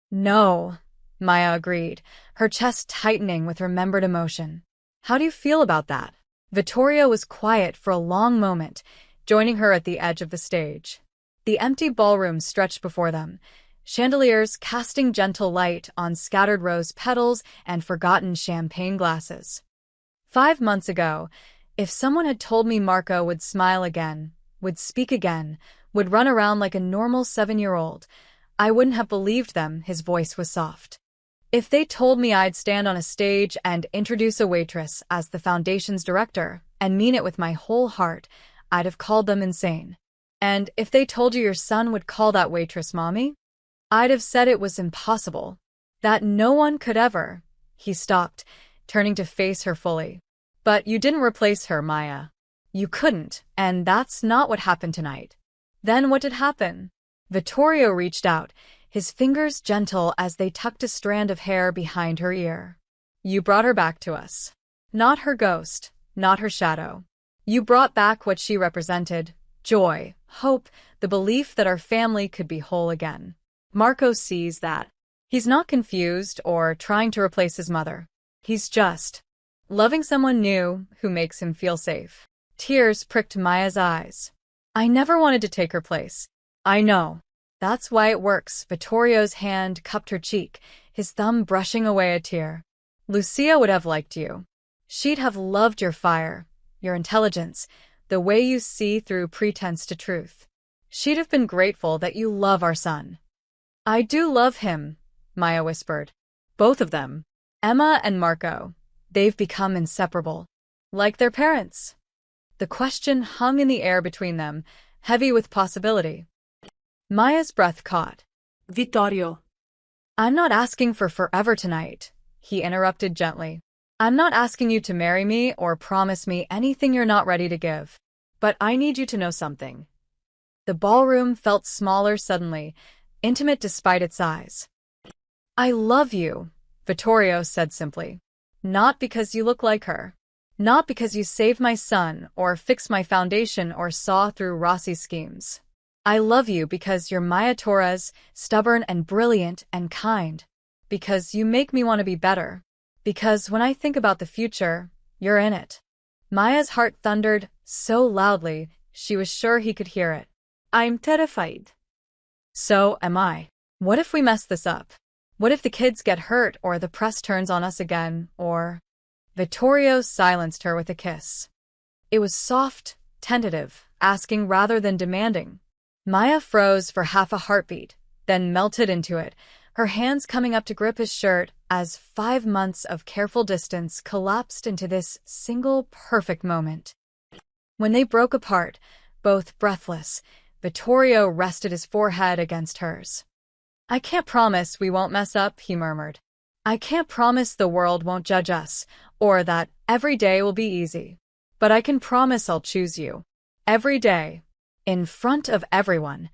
No, Maya agreed, her chest tightening with remembered emotion. How do you feel about that? Vittorio was quiet for a long moment, joining her at the edge of the stage. The empty ballroom stretched before them, chandeliers casting gentle light on scattered rose petals and forgotten champagne glasses. 5 months ago, if someone had told me Marco would smile again, would speak again, would run around like a normal 7-year-old, I wouldn't have believed them. His voice was soft. If they told me I'd stand on a stage and introduce a waitress as the foundation's director and mean it with my whole heart, I'd have called them insane. And if they told you your son would call that waitress mommy, I'd have said it was impossible. That no one could ever. He stopped, turning to face her fully. But you didn't replace her, Maya. You couldn't, and that's not what happened tonight. Then what did happen? Vittorio reached out, his fingers gentle as they tucked a strand of hair behind her ear. You brought her back to us. Not her ghost, not her shadow. You brought back what she represented: joy, hope, the belief that our family could be whole again. Marco sees that. He's not confused or trying to replace his mother. He's just loving someone new who makes him feel safe. Tears pricked Maya's eyes. I never wanted to take her place. I know. That's why it works. Vittorio's hand cupped her cheek, his thumb brushing away a tear. Lucia would have liked you. She'd have loved your fire, your intelligence, the way you see through pretense to truth. She'd have been grateful that you love our son. I do love him, Maya whispered. Both of them. Emma and Marco. They've become inseparable. Like their parents. The question hung in the air between them, heavy with possibility. Maya's breath caught. Vittorio. I'm not asking for forever tonight, he interrupted gently. I'm not asking you to marry me or promise me anything you're not ready to give. But I need you to know something. The ballroom felt smaller suddenly, intimate despite its size. I love you, Vittorio said simply. Not because you look like her. Not because you saved my son or fixed my foundation or saw through Rossi's schemes. I love you because you're Maya Torres, stubborn and brilliant and kind. Because you make me want to be better. Because when I think about the future, you're in it. Maya's heart thundered so loudly, she was sure he could hear it. I'm terrified. So am I. What if we mess this up? What if the kids get hurt or the press turns on us again, or... Vittorio silenced her with a kiss. It was soft, tentative, asking rather than demanding. Maya froze for half a heartbeat, then melted into it, her hands coming up to grip his shirt as 5 months of careful distance collapsed into this single perfect moment. When they broke apart, both breathless, Vittorio rested his forehead against hers. I can't promise we won't mess up, he murmured. I can't promise the world won't judge us, or that every day will be easy. But I can promise I'll choose you. Every day. In front of everyone.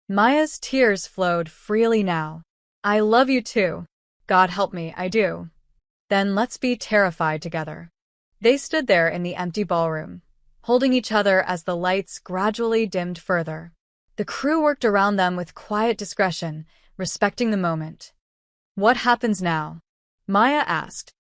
Maya's tears flowed freely now. I love you too. God help me, I do. Then let's be terrified together. They stood there in the empty ballroom, holding each other as the lights gradually dimmed further. The crew worked around them with quiet discretion, respecting the moment. What happens now? Maya asked.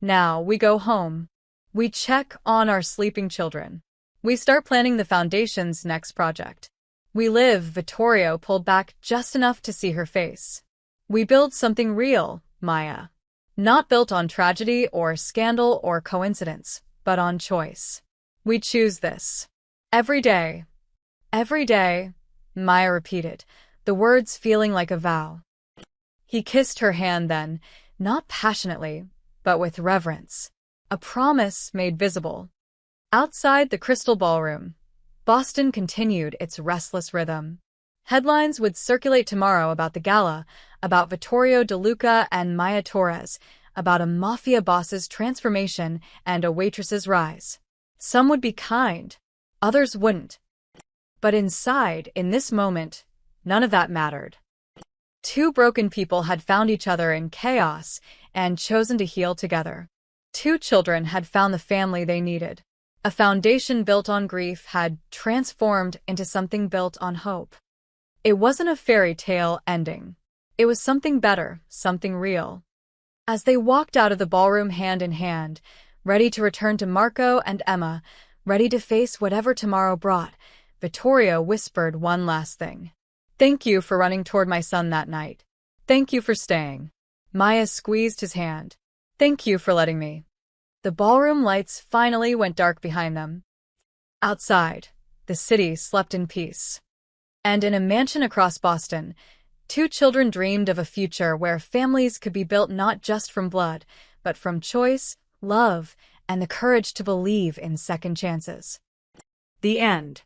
Now we go home. We check on our sleeping children. We start planning the foundation's next project. We live. Vittorio pulled back just enough to see her face. We build something real, Maya. Not built on tragedy or scandal or coincidence, but on choice. We choose this. Every day, Maya repeated, the words feeling like a vow. He kissed her hand then, not passionately, but with reverence. A promise made visible. Outside the Crystal Ballroom, Boston continued its restless rhythm. Headlines would circulate tomorrow about the gala, about Vittorio De Luca and Maya Torres, about a mafia boss's transformation and a waitress's rise. Some would be kind, others wouldn't. But inside, in this moment, none of that mattered. Two broken people had found each other in chaos and chosen to heal together. Two children had found the family they needed. A foundation built on grief had transformed into something built on hope. It wasn't a fairy tale ending. It was something better, something real. As they walked out of the ballroom hand in hand, ready to return to Marco and Emma, ready to face whatever tomorrow brought, Vittorio whispered one last thing. Thank you for running toward my son that night. Thank you for staying. Maya squeezed his hand. Thank you for letting me. The ballroom lights finally went dark behind them. Outside, the city slept in peace. And in a mansion across Boston, two children dreamed of a future where families could be built not just from blood, but from choice, love, and the courage to believe in second chances. The end.